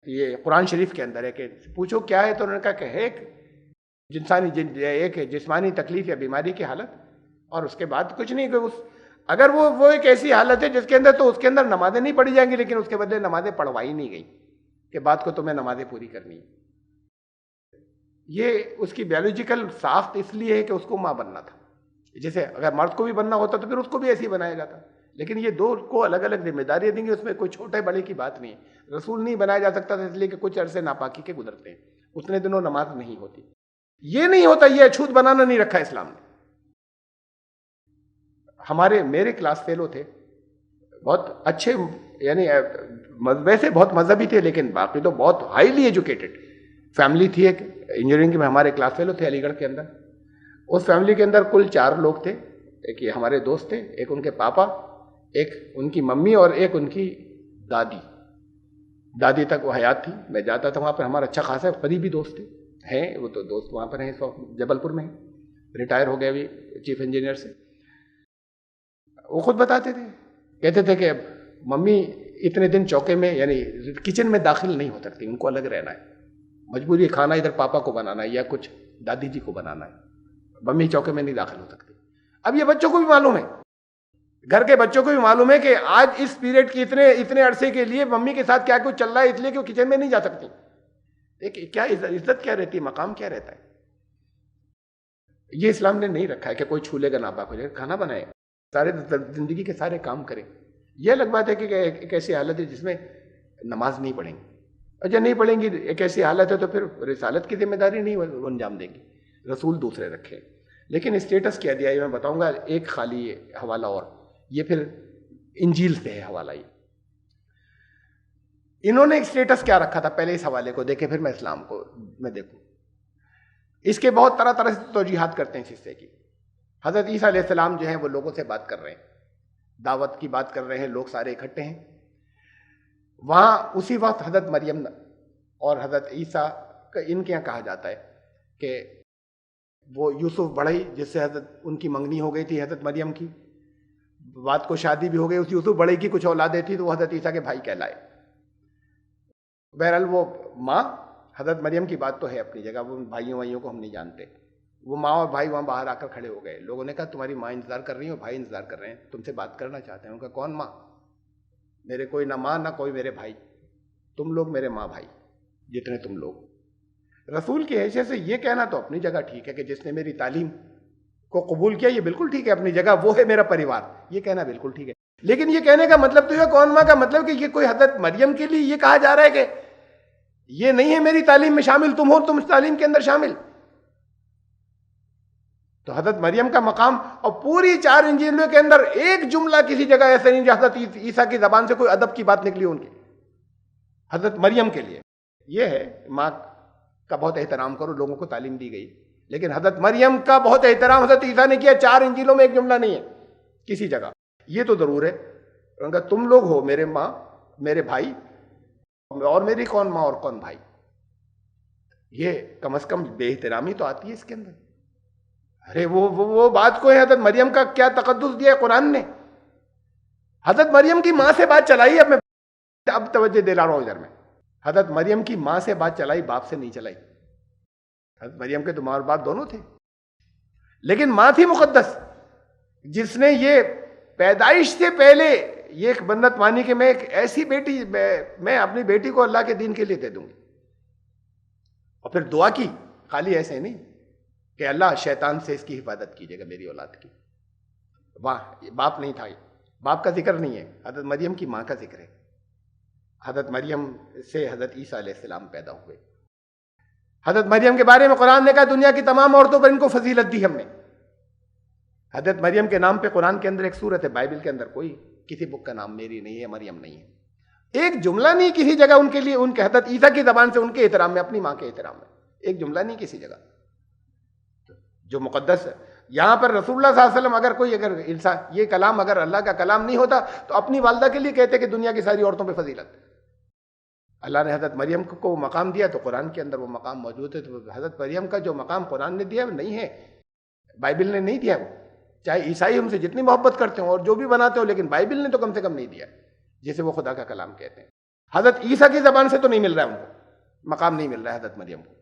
یہ قرآن شریف کے اندر ہے کہ پوچھو کیا ہے، تو انہوں نے کہا کہ ایک ایک جسمانی تکلیف یا بیماری کی حالت، اور اس کے بعد کچھ نہیں. کہ اگر وہ ایک ایسی حالت ہے جس کے اندر، تو اس کے اندر نمازیں نہیں پڑھی جائیں گی، لیکن اس کے بدلے نمازیں پڑھوائی نہیں گئی کہ بعد کو تمہیں نمازیں پوری کرنی ہے. یہ اس کی بیولوجیکل ساخت اس لیے ہے کہ اس کو ماں بننا تھا. جیسے اگر مرد کو بھی بننا ہوتا تو پھر اس کو بھی ایسے ہی بنایا جاتا. لیکن یہ دو کو الگ الگ ذمہ داریاں دیں گے، اس میں کوئی چھوٹے بڑے کی بات نہیں ہے. رسول نہیں بنایا جا سکتا تھا اس لیے کہ کچھ عرصے ناپاکی کے گزرتے ہیں، اتنے دنوں نماز نہیں ہوتی. یہ نہیں ہوتا، یہ اچھوت بنانا نہیں رکھا اسلام نے. میرے کلاس فیلو تھے، بہت اچھے، یعنی ویسے بہت مذہبی تھے، لیکن باقی تو بہت ہائیلی ایجوکیٹڈ فیملی تھی. ایک انجینئرنگ میں ہمارے کلاس فیلو تھے علی گڑھ کے اندر. اس فیملی کے اندر کل 4 لوگ تھے. ایک یہ ہمارے دوست تھے، ایک ان کے پاپا، ایک ان کی ممی، اور ایک ان کی دادی تک وہ حیات تھی. میں جاتا تھا وہاں پر، ہمارا اچھا خاصا قریبی دوست تھے. ہیں وہ تو دوست وہاں پر ہیں، جبل پور میں ہیں، ریٹائر ہو گئے ابھی چیف انجینئر سے. وہ خود بتاتے تھے، کہتے تھے کہ ممی اتنے دن چوکے میں یعنی کچن میں داخل نہیں ہو سکتی، ان کو الگ رہنا ہے. مجبوری کھانا ادھر پاپا کو بنانا ہے یا کچھ دادی جی کو بنانا ہے، ممی چوکے میں نہیں داخل ہو سکتی. اب یہ بچوں کو بھی معلوم ہے، گھر کے بچوں کو بھی معلوم ہے کہ آج اس پیریڈ کی اتنے عرصے کے لیے ممی کے ساتھ کیا کچھ چل رہا ہے، اس لیے کہ وہ کچن میں نہیں جا سکتی. کیا عزت کیا رہتی ہے، مقام کیا رہتا ہے. یہ اسلام نے نہیں رکھا ہے کہ کوئی چھولے کا ناپاک ہو جائے. کھانا بنائے، سارے زندگی کے سارے کام کریں. یہ الگ بات ہے کہ ایک ایسی حالت ہے جس میں نماز نہیں پڑھیں گی، اور جب نہیں پڑھیں گی ایک ایسی حالت ہے تو پھر رسالت کی ذمہ داری نہیں وہ انجام دیں گی. رسول دوسرے رکھے. لیکن اسٹیٹس کیا دیا یہ میں بتاؤں گا. ایک خالی حوالہ، اور یہ پھر انجیل سے ہے حوالہ. یہ انہوں نے اسٹیٹس کیا رکھا تھا، پہلے اس حوالے کو دیکھیں پھر میں اسلام کو میں دیکھوں. اس کے بہت طرح طرح سے توجیحات کرتے ہیں اس حصے کی. حضرت عیسیٰ علیہ السلام جو ہیں وہ لوگوں سے بات کر رہے ہیں، دعوت کی بات کر رہے ہیں، لوگ سارے اکٹھے ہیں وہاں. اسی وقت حضرت مریم اور حضرت عیسیٰ کا ان کے یہاں کہا جاتا ہے کہ وہ یوسف بڑھئی جس سے حضرت ان کی منگنی ہو گئی تھی حضرت مریم کی، بات کو شادی بھی ہو گئی، اس یوسف بڑھئی کی کچھ اولادیں تھی تو وہ حضرت عیسیٰ کے بھائی کہلائے. بہرحال وہ ماں حضرت مریم کی بات تو ہے اپنی جگہ، وہ بھائیوں کو ہم نہیں جانتے. وہ ماں اور بھائی وہاں باہر آ کر کھڑے ہو گئے. لوگوں نے کہا تمہاری ماں انتظار کر رہی ہے اور بھائی انتظار کر رہے ہیں، تم سے بات کرنا چاہتے ہیں. ان کا کون ماں؟ میرے کوئی نہ ماں نہ کوئی میرے بھائی، تم لوگ میرے ماں بھائی جتنے تم لوگ. رسول کی حیثیت سے یہ کہنا تو اپنی جگہ ٹھیک ہے کہ جس نے میری تعلیم کو قبول کیا، یہ بالکل ٹھیک ہے اپنی جگہ، وہ ہے میرا پریوار، یہ کہنا بالکل ٹھیک ہے. لیکن یہ کہنے کا مطلب تو یہ کون ماں کا مطلب کہ یہ کوئی حضرت مریم کے لیے یہ کہا جا رہا ہے کہ یہ نہیں ہے میری تعلیم میں شامل، تم ہو، تم اس تعلیم کے اندر شامل. تو حضرت مریم کا مقام، اور پوری 4 انجیلوں کے اندر ایک جملہ کسی جگہ ایسا نہیں جو حضرت عیسیٰ کی زبان سے کوئی ادب کی بات نکلی ان کی حضرت مریم کے لیے. یہ ہے ماں کا بہت احترام کرو، لوگوں کو تعلیم دی گئی. لیکن حضرت مریم کا بہت احترام حضرت عیسیٰ نے کیا. 4 انجیلوں میں ایک جملہ نہیں ہے کسی جگہ. یہ تو ضرور ہے کہ تم لوگ ہو میرے ماں، میرے بھائی، اور میری کون ماں اور کون بھائی. یہ کم از کم بے احترامی تو آتی ہے اس کے اندر. ارے وہ بات کو ہے، حضرت مریم کا کیا تقدس دیا ہے قرآن نے. حضرت مریم کی ماں سے بات چلائی. اب توجہ دلا رہا ہوں ادھر میں. حضرت مریم کی ماں سے بات چلائی، باپ سے نہیں چلائی. حضرت مریم کے تو ماں اور باپ دونوں تھے، لیکن ماں تھی مقدس، جس نے یہ پیدائش سے پہلے یہ ایک بنت مانی کہ میں ایک ایسی بیٹی، میں اپنی بیٹی کو اللہ کے دین کے لیے دے دوں گی. اور پھر دعا کی، خالی ایسے نہیں کہ اللہ شیطان سے اس کی حفاظت کیجیے گا میری اولاد کی. واہ، باپ نہیں تھا، باپ کا ذکر نہیں ہے، حضرت مریم کی ماں کا ذکر ہے. حضرت مریم سے حضرت عیسیٰ علیہ السلام پیدا ہوئے. حضرت مریم کے بارے میں قرآن نے کہا دنیا کی تمام عورتوں پر ان کو فضیلت دی ہم نے. حضرت مریم کے نام پہ قرآن کے اندر ایک سورت ہے، بائبل کے اندر کوئی کسی بک کا نام میری نہیں ہے، مریم نہیں ہے. ایک جملہ نہیں کسی جگہ ان کے لیے، ان کے حضرت عیسیٰ کی زبان سے ان کے احترام میں، اپنی ماں کے احترام میں ایک جملہ نہیں کسی جگہ جو مقدس ہے. یہاں پر رسول اللہ صلی اللہ علیہ وسلم اگر انسان یہ کلام اگر اللہ کا کلام نہیں ہوتا تو اپنی والدہ کے لیے کہتے کہ دنیا کی ساری عورتوں پہ فضیلت. اللہ نے حضرت مریم کو مقام دیا تو قرآن کے اندر وہ مقام موجود ہے. تو حضرت مریم کا جو مقام قرآن نے دیا وہ نہیں ہے، بائبل نے نہیں دیا. وہ چاہے عیسائی ہم سے جتنی محبت کرتے ہوں اور جو بھی بناتے ہو، لیکن بائبل نے تو کم سے کم نہیں دیا جسے وہ خدا کا کلام کہتے ہیں. حضرت عیسیٰ کی زبان سے تو نہیں مل رہا ہے، ان کو مقام نہیں مل رہا ہے حضرت مریم کو.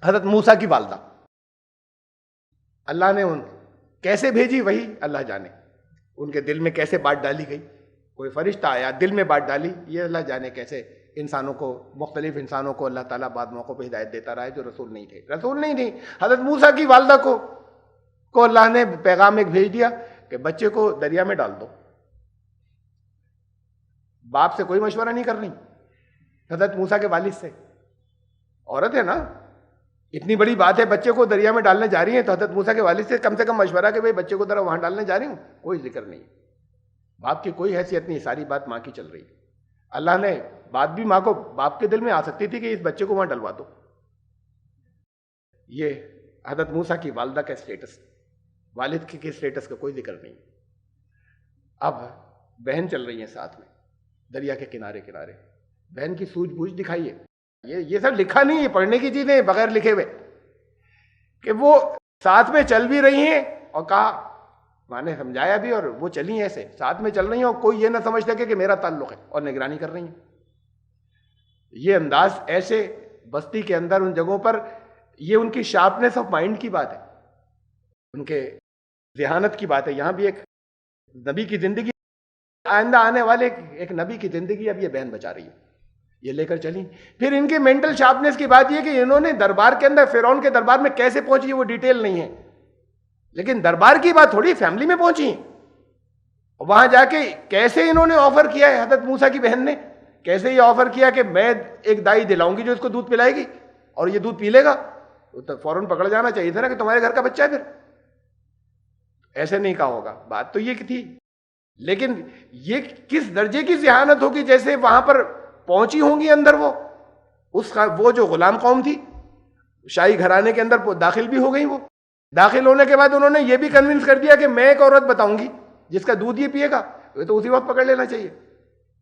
حضرت موسیٰ کی والدہ اللہ نے ان کیسے بھیجی وہی اللہ جانے، ان کے دل میں کیسے بات ڈالی گئی، کوئی فرشتہ آیا دل میں بات ڈالی، یہ اللہ جانے کیسے انسانوں کو، مختلف انسانوں کو اللہ تعالیٰ بعد موقعوں پہ ہدایت دیتا رہا ہے جو رسول نہیں تھے. رسول نہیں تھی. حضرت موسیٰ کی والدہ کو اللہ نے پیغام ایک بھیج دیا کہ بچے کو دریا میں ڈال دو. باپ سے کوئی مشورہ نہیں کرنی. حضرت موسیٰ کے والد سے، عورت ہے نا، اتنی بڑی بات ہے، بچے کو دریا میں ڈالنے جا رہی ہیں تو حضرت موسیٰ کے والد سے کم مشورہ کہ بھئی بچے کو ذرا وہاں ڈالنے جا رہی ہوں، کوئی ذکر نہیں. باپ کی کوئی حیثیت نہیں، ساری بات ماں کی چل رہی ہے. اللہ نے بات بھی ماں کو، باپ کے دل میں آ سکتی تھی کہ اس بچے کو وہاں ڈلوا دو. یہ حضرت موسیٰ کی والدہ کا اسٹیٹس، والد کے اسٹیٹس کا کوئی ذکر نہیں. اب بہن چل رہی ہیں ساتھ میں دریا کے کنارے، بہن کی سوجھ بوجھ دکھائیے. یہ سب لکھا نہیں ہے، پڑھنے کی چیزیں بغیر لکھے ہوئے، کہ وہ ساتھ میں چل بھی رہی ہیں اور کہا، ماں نے سمجھایا بھی، اور وہ چلی ایسے ساتھ میں چل رہی ہیں اور کوئی یہ نہ سمجھ سکے کہ میرا تعلق ہے، اور نگرانی کر رہی ہیں. یہ انداز ایسے بستی کے اندر ان جگہوں پر، یہ ان کی شارپنیس آف مائنڈ کی بات ہے، ان کے ذہانت کی بات ہے. یہاں بھی ایک نبی کی زندگی، آئندہ آنے والے ایک نبی کی زندگی اب یہ بہن بچا رہی ہے، یہ لے کر چلی. پھر ان کے مینٹل شارپنیس کی بات یہ کہ انہوں نے دربار کے اندر، فرعون کے دربار میں کیسے پہنچی وہ ڈیٹیل نہیں ہے، لیکن دربار کی بات تھوڑی، فیملی میں پہنچی. وہاں جا کے کیسے انہوں نے آفر کیا ہے، حضرت موسیٰ کی بہن نے کیسے یہ آفر کیا کہ میں ایک دائی دلاؤں گی جو اس کو دودھ پلائے گی اور یہ دودھ پی لے گا. تو فوراً پکڑ جانا چاہیے تھا نا کہ تمہارے گھر کا بچہ ہے. پھر ایسے نہیں کہا ہوگا، بات تو یہ تھی. لیکن یہ کس درجے کی ذہانت ہوگی، جیسے وہاں پر پہنچی ہوں گی اندر وہ جو غلام قوم تھی، شاہی گھرانے کے اندر داخل بھی ہو گئی. وہ داخل ہونے کے بعد انہوں نے یہ بھی کنونس کر دیا کہ میں ایک عورت بتاؤں گی جس کا دودھ یہ پیے گا، تو اسی وقت پکڑ لینا چاہیے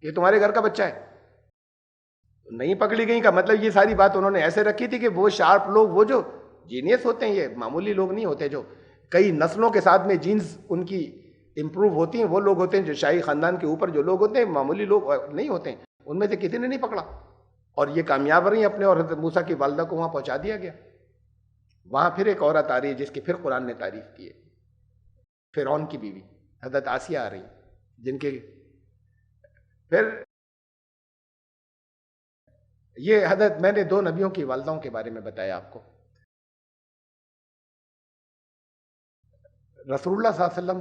کہ تمہارے گھر کا بچہ ہے. نہیں پکڑی گئی کا مطلب یہ ساری بات انہوں نے ایسے رکھی تھی کہ وہ شارپ لوگ، وہ جو جینیس ہوتے ہیں، یہ معمولی لوگ نہیں ہوتے، جو کئی نسلوں کے ساتھ میں جینز ان کی امپروو ہوتی ہیں، وہ لوگ ہوتے ہیں جو شاہی خاندان کے اوپر جو لوگ ہوتے ہیں، معمولی لوگ نہیں ہوتے ہیں. ان میں سے کسی نے نہیں پکڑا اور یہ کامیاب رہی اپنے. اور حضرت موسیٰ کی والدہ کو وہاں پہنچا دیا گیا. وہاں پھر ایک عورت آ رہی ہے جس کی پھر قرآن نے تعریف کی ہے، فرعون کی بیوی حضرت آسیہ آ رہی، جن کے پھر یہ حضرت، میں نے 2 نبیوں کی والداؤں کے بارے میں بتایا آپ کو. رسول اللہ صلی اللہ علیہ وسلم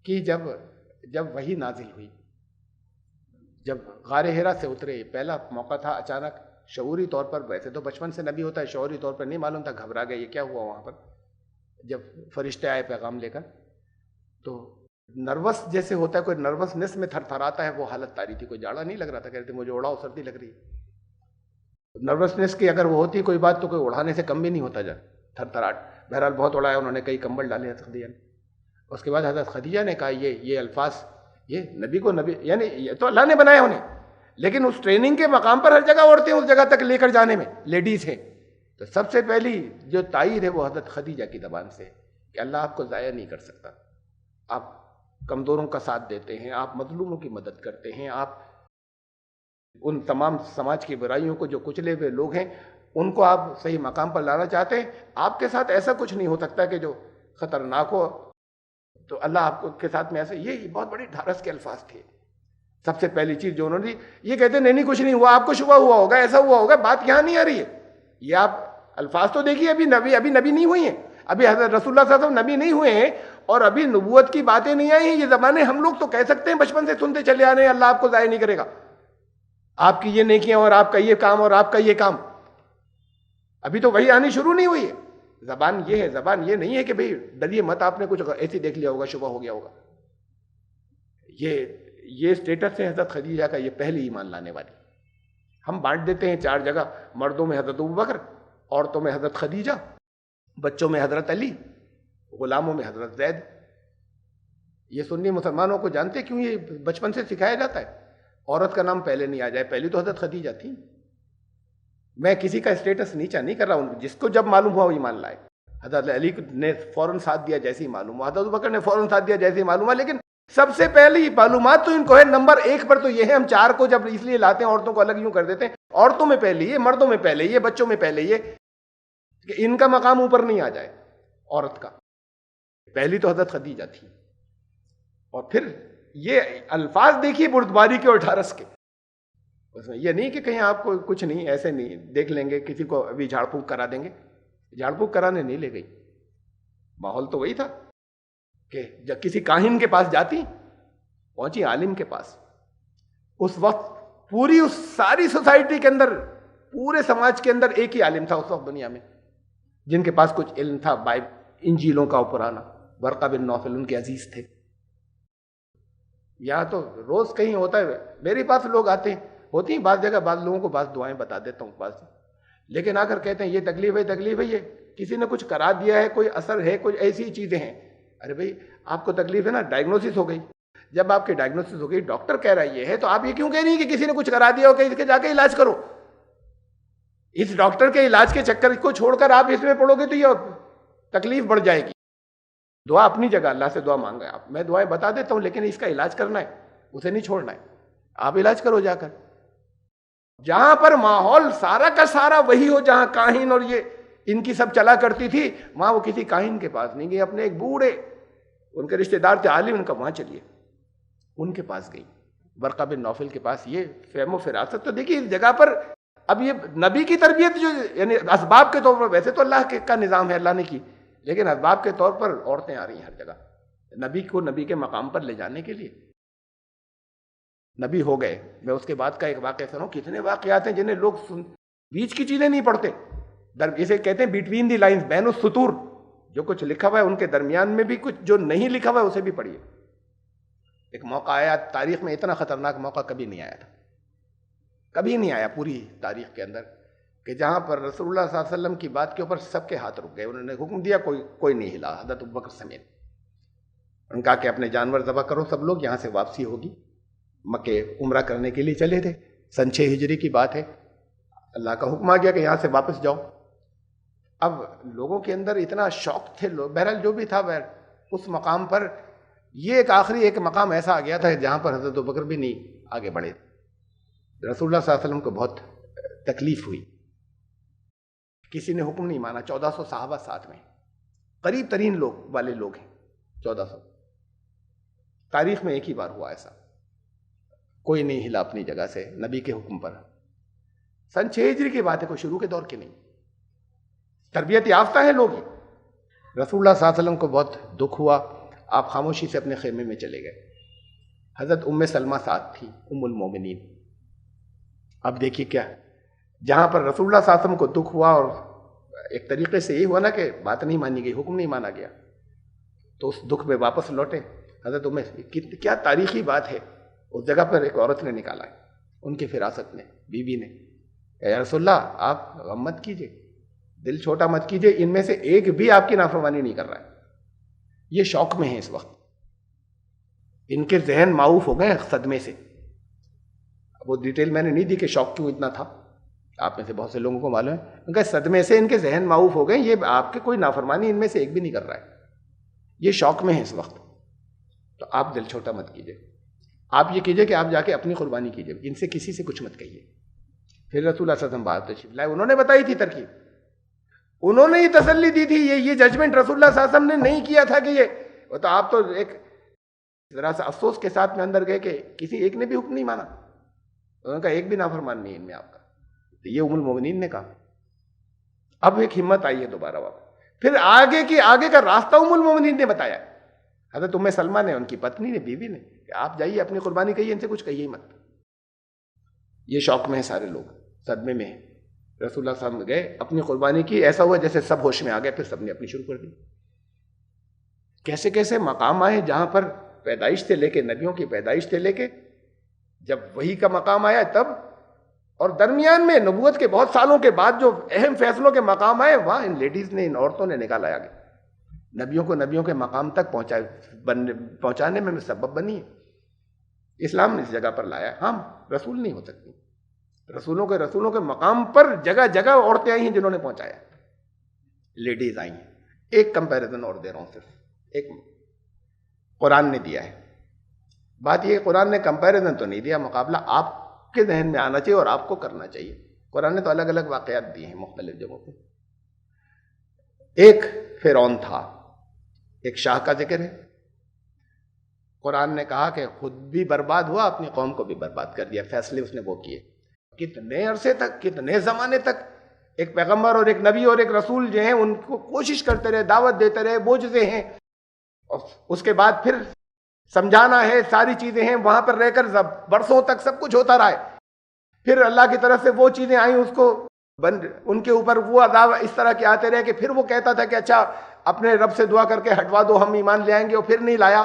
کی جب وحی نازل ہوئی، جب غار حرا سے اترے، پہلا موقع تھا، اچانک شعوری طور پر، ویسے تو بچپن سے نبی ہوتا ہے، شعوری طور پر نہیں معلوم تھا، گھبرا گئے یہ کیا ہوا. وہاں پر جب فرشتے آئے پیغام لے کر، تو نروس جیسے ہوتا ہے، کوئی نروسنس میں تھر تھر آتا ہے، وہ حالت تاری تھی. کوئی جاڑا نہیں لگ رہا تھا، کہتے مجھے اڑاؤ، سردی لگ رہی ہے. نروسنس کی اگر وہ ہوتی کوئی بات تو کوئی اڑانے سے کم بھی نہیں ہوتا، تھر تھراٹ. بہرحال بہت اڑایا انہوں نے، کئی کمبل ڈالے حضرت خدیجہ نے. اس کے بعد حضرت خدیجہ نے کہا یہ الفاظ، یہ نبی کو نبی، یعنی یہ تو اللہ نے بنایا انہیں، لیکن اس ٹریننگ کے مقام پر ہر جگہ عورتیں اس جگہ تک لے کر جانے میں لیڈیز ہیں. تو سب سے پہلی جو تائید ہے وہ حضرت خدیجہ کی زبان سے کہ اللہ آپ کو ضائع نہیں کر سکتا. آپ کمزوروں کا ساتھ دیتے ہیں, آپ مظلوموں کی مدد کرتے ہیں, آپ ان تمام سماج کی برائیوں کو, جو کچلے ہوئے لوگ ہیں, ان کو آپ صحیح مقام پر لانا چاہتے ہیں. آپ کے ساتھ ایسا کچھ نہیں ہو سکتا کہ جو خطرناک ہو, تو اللہ آپ کے ساتھ میں ایسا. یہ بہت بڑی ڈھارس کے الفاظ تھے. سب سے پہلی چیز جو انہوں نے, یہ کہتے ہیں نہیں کچھ نہیں ہوا, آپ کو شبہ ہوا ہوگا, ایسا ہوا ہوگا, بات یہاں نہیں آ رہی ہے. یہ آپ الفاظ تو دیکھیے, ابھی نبی نہیں ہوئی ہیں, ابھی حضرت رسول اللہ صلی اللہ علیہ وسلم نبی نہیں ہوئے ہیں, اور ابھی نبوت کی باتیں نہیں آئی ہیں. یہ زمانے ہم لوگ تو کہہ سکتے ہیں, بچپن سے سنتے چلے آ رہے ہیں, اللہ آپ کو ضائع نہیں کرے گا, آپ کی یہ نیکیاں اور آپ کا یہ کام اور آپ کا یہ کام. ابھی تو وہی آنی شروع نہیں ہوئی ہے. زبان یہ ہے, زبان یہ نہیں ہے کہ بھئی ڈریے مت, آپ نے کچھ ایسی دیکھ لیا ہوگا, شبہ ہو گیا ہوگا. یہ اسٹیٹس ہے حضرت خدیجہ کا, یہ پہلی ایمان لانے والی. ہم بانٹ دیتے ہیں 4 جگہ, مردوں میں حضرت ابوبکر, عورتوں میں حضرت خدیجہ, بچوں میں حضرت علی, غلاموں میں حضرت زید. یہ سنی مسلمانوں کو جانتے کیوں یہ بچپن سے سکھایا جاتا ہے. عورت کا نام پہلے نہیں آ جائے, پہلی تو حضرت خدیجہ تھی. میں کسی کا اسٹیٹس نیچا نہیں کر رہا ہوں, جس کو جب معلوم ہوا وہ ایمان لائے. حضرت علی نے فوراً ساتھ دیا جیسے ہی معلوم ہوا, حضرت ابوبکر نے فوراً ساتھ دیا جیسے ہی معلوم ہوا. لیکن سب سے پہلی معلومات تو ان کو ہے, نمبر 1 پر تو یہ ہے. ہم 4 کو جب اس لیے لاتے ہیں, عورتوں کو الگ یوں کر دیتے ہیں, عورتوں میں پہلے یہ, مردوں میں پہلے یہ, بچوں میں پہلے یہ, کہ ان کا مقام اوپر نہیں آ جائے. عورت کا پہلی تو حضرت خدیجہ تھی. اور پھر یہ الفاظ دیکھیے بردباری کے اور ڈھارس کے. اس میں یہ نہیں کہ کہیں آپ کو کچھ نہیں, ایسے نہیں دیکھ لیں گے, کسی کو ابھی جھاڑ پھونک کرا دیں گے. جھاڑ پھونک کرانے نہیں لے گئی. ماحول تو وہی تھا کہ جب کسی کاہن کے پاس جاتی, پہنچی عالم کے پاس. اس وقت پوری اس ساری سوسائٹی کے اندر, پورے سماج کے اندر ایک ہی عالم تھا اس وقت دنیا میں, جن کے پاس کچھ علم تھا انجیلوں کا پرانا. ورقہ بن نوفل ان کے عزیز تھے. یا تو روز کہیں ہوتا ہے, میرے پاس لوگ آتے ہیں, ہوتی ہیں بعض جگہ, بعض لوگوں کو بعض دعائیں بتا دیتا ہوں بعض, لیکن آ کر کہتے ہیں یہ تکلیف ہے, یہ کسی نے کچھ کرا دیا ہے, کوئی اثر ہے, کچھ ایسی چیزیں ہیں. ارے بھائی آپ کو تکلیف ہے نا, ڈائگنوسس ہو گئی. جب آپ کی ڈائگنوسس ہو گئی, ڈاکٹر کہہ رہا یہ ہے, تو آپ یہ کیوں کہہ رہی ہیں کہ کسی نے کچھ کرا دیا ہو, کہ اس کے جا کے علاج کرو. اس ڈاکٹر کے علاج کے چکر کو چھوڑ کر آپ اس میں پڑو گے تو یہ تکلیف بڑھ جائے گی. دعا اپنی جگہ, اللہ سے دعا مانگا آپ, میں دعائیں بتا دیتا ہوں, لیکن اس کا علاج کرنا ہے, اسے نہیں چھوڑنا ہے. آپ علاج کرو جا کر. جہاں پر ماحول سارا کا سارا وہی ہو, جہاں کاہن اور یہ ان کی سب چلا کرتی تھی, وہاں وہ کسی کاہن کے پاس نہیں گئی, اپنے ایک بوڑھے, ان کے رشتہ دار تھے عالم, ان کا وہاں چلیے, ان کے پاس گئی, ورقہ بن نوفل کے پاس. یہ فہم و فراست تو دیکھیے اس جگہ پر. اب یہ نبی کی تربیت جو, یعنی اسباب کے طور پر, ویسے تو اللہ کا نظام ہے, اللہ نے کی, لیکن اسباب کے طور پر عورتیں آ رہی ہیں ہر جگہ, نبی کو نبی کے مقام پر لے جانے کے لیے. نبی ہو گئے. میں اس کے بعد کا ایک واقعہ سنوں, کتنے واقعات ہیں جنہیں لوگ بیچ کی چیزیں نہیں پڑھتے. اسے کہتے ہیں بٹوین دی لائنز, بین السطور, جو کچھ لکھا ہوا ہے ان کے درمیان میں بھی کچھ جو نہیں لکھا ہوا ہے اسے بھی پڑھیے. ایک موقع آیا تاریخ میں, اتنا خطرناک موقع کبھی نہیں آیا تھا, کبھی نہیں آیا پوری تاریخ کے اندر, کہ جہاں پر رسول اللہ صلی اللہ علیہ وسلم کی بات کے اوپر سب کے ہاتھ رک گئے. انہوں نے حکم دیا, کوئی نہیں ہلا, حضرت ابوبکر سمیت. ان کا کہ اپنے جانور ذبح کرو سب لوگ, یہاں سے واپسی ہوگی. مکے عمرہ کرنے کے لیے چلے تھے, سن 6 ہجری کی بات ہے. اللہ کا حکم آ گیا کہ یہاں سے واپس جاؤ. اب لوگوں کے اندر اتنا شوق تھے, بہرحال جو بھی تھا, اس مقام پر یہ ایک آخری ایک مقام ایسا آ گیا تھا جہاں پر حضرت ابوبکر بھی نہیں آگے بڑھے. رسول اللہ صلی اللہ علیہ وسلم کو بہت تکلیف ہوئی, کسی نے حکم نہیں مانا. 1400 صحابہ ساتھ میں, قریب ترین لوگ والے لوگ ہیں 1400. تاریخ میں ایک ہی بار ہوا ایسا, کوئی نہیں ہلا اپنی جگہ سے نبی کے حکم پر. سن 6 ہجری کی بات ہے, کوئی شروع کے دور کی نہیں. تربیت یافتہ ہے لوگ. رسول اللہ صلی اللہ علیہ وسلم کو بہت دکھ ہوا, آپ خاموشی سے اپنے خیمے میں چلے گئے. حضرت ام سلمہ ساتھ تھی, ام المومنین. اب دیکھیے کیا, جہاں پر رسول اللہ صلی اللہ علیہ وسلم کو دکھ ہوا, اور ایک طریقے سے یہی ہوا نا کہ بات نہیں مانی گئی, حکم نہیں مانا گیا, تو اس دکھ میں واپس لوٹے. حضرت ام, کیا تاریخی بات ہے, اس جگہ پر ایک عورت نے نکالا ہے, ان کی فراست نے, بیوی نے, یا رسول اللہ آپ غم مت کیجئے, دل چھوٹا مت کیجئے, ان میں سے ایک بھی آپ کی نافرمانی نہیں کر رہا ہے. یہ شوق میں ہیں اس وقت, ان کے ذہن معاوف ہو گئے صدمے سے. وہ ڈیٹیل میں نے نہیں دی کہ شوق کیوں اتنا تھا, آپ میں سے بہت سے لوگوں کو معلوم ہے. ان کے صدمے سے ان کے ذہن معاوف ہو گئے, یہ آپ کے کوئی نافرمانی ان میں سے ایک بھی نہیں کر رہا ہے. یہ شوق میں ہے اس وقت، تو آپ دل چھوٹا مت کیجیے. آپ یہ کیجیے کہ آپ جا کے اپنی قربانی کیجیے، ان سے کسی سے کچھ مت کہیے. پھر رسول اللہ صلی اللہ علیہ وسلم بات تشریف لائے، انہوں نے بتائی تھی ترکیب، انہوں نے ہی تسلی دی تھی. یہ ججمنٹ رسول اللہ صلی اللہ علیہ وسلم نے نہیں کیا تھا کہ یہ تو آپ تو ایک ذرا سا افسوس کے ساتھ میں اندر گئے کہ کسی ایک نے بھی حکم نہیں مانا. انہوں نے کہا ایک بھی نافرمان نہیں ان میں آپ کا. تو یہ ام المومنین نے کہا. اب ایک ہمت آئی ہے دوبارہ واپس. پھر آگے کا راستہ ام المومنین نے بتایا. حضرت ام سلمہ نے، ان کی پتنی نے، بیوی نے، کہ آپ جائیے اپنی قربانی کہیے، ان سے کچھ کہیے ہی مت. یہ شوق میں ہے سارے لوگ، صدمے میں ہیں. رسول اللہ صلی اللہ علیہ وسلم گئے، اپنی قربانی کی، ایسا ہوا جیسے سب ہوش میں آ گئے، پھر سب نے اپنی شروع کر دی. کیسے کیسے مقام آئے جہاں پر پیدائش سے لے کے، نبیوں کی پیدائش سے لے کے جب وحی کا مقام آیا تب، اور درمیان میں نبوت کے بہت سالوں کے بعد جو اہم فیصلوں کے مقام آئے، وہاں ان لیڈیز نے، ان عورتوں نے نکالا آگے. نبیوں کو نبیوں کے مقام تک پہنچانے میں سبب بنی ہے. اسلام نے اس جگہ پر لایا. ہم رسول نہیں ہو سکتی. رسولوں کے مقام پر جگہ جگہ عورتیں آئی ہیں جنہوں نے پہنچایا، لیڈیز آئی ہیں. ایک کمپیریزن اور دے رہا ہوں، صرف ایک قرآن نے دیا ہے. بات یہ قرآن نے کمپیریزن تو نہیں دیا، مقابلہ آپ کے ذہن میں آنا چاہیے اور آپ کو کرنا چاہیے. قرآن نے تو الگ الگ واقعات دیے ہیں مختلف جگہوں پہ. ایک فرعون تھا، ایک شاہ کا ذکر ہے. قرآن نے کہا کہ خود بھی برباد ہوا، اپنی قوم کو بھی برباد کر دیا. فیصلے اس نے وہ کیے. کتنے عرصے تک، کتنے زمانے تک ایک پیغمبر اور ایک نبی اور ایک رسول جو ہیں ان کو کوشش کرتے رہے، دعوت دیتے رہے، معجزے ہیں، اور اس کے بعد پھر سمجھانا ہے، ساری چیزیں ہیں، وہاں پر رہ کر برسوں تک سب کچھ ہوتا رہا ہے. پھر اللہ کی طرف سے وہ چیزیں آئیں، اس کو ان کے اوپر وہ عذاب اس طرح کے آتے رہے کہ پھر وہ کہتا تھا کہ اچھا اپنے رب سے دعا کر کے ہٹوا دو، ہم ایمان لے آئیں گے، اور پھر نہیں لایا.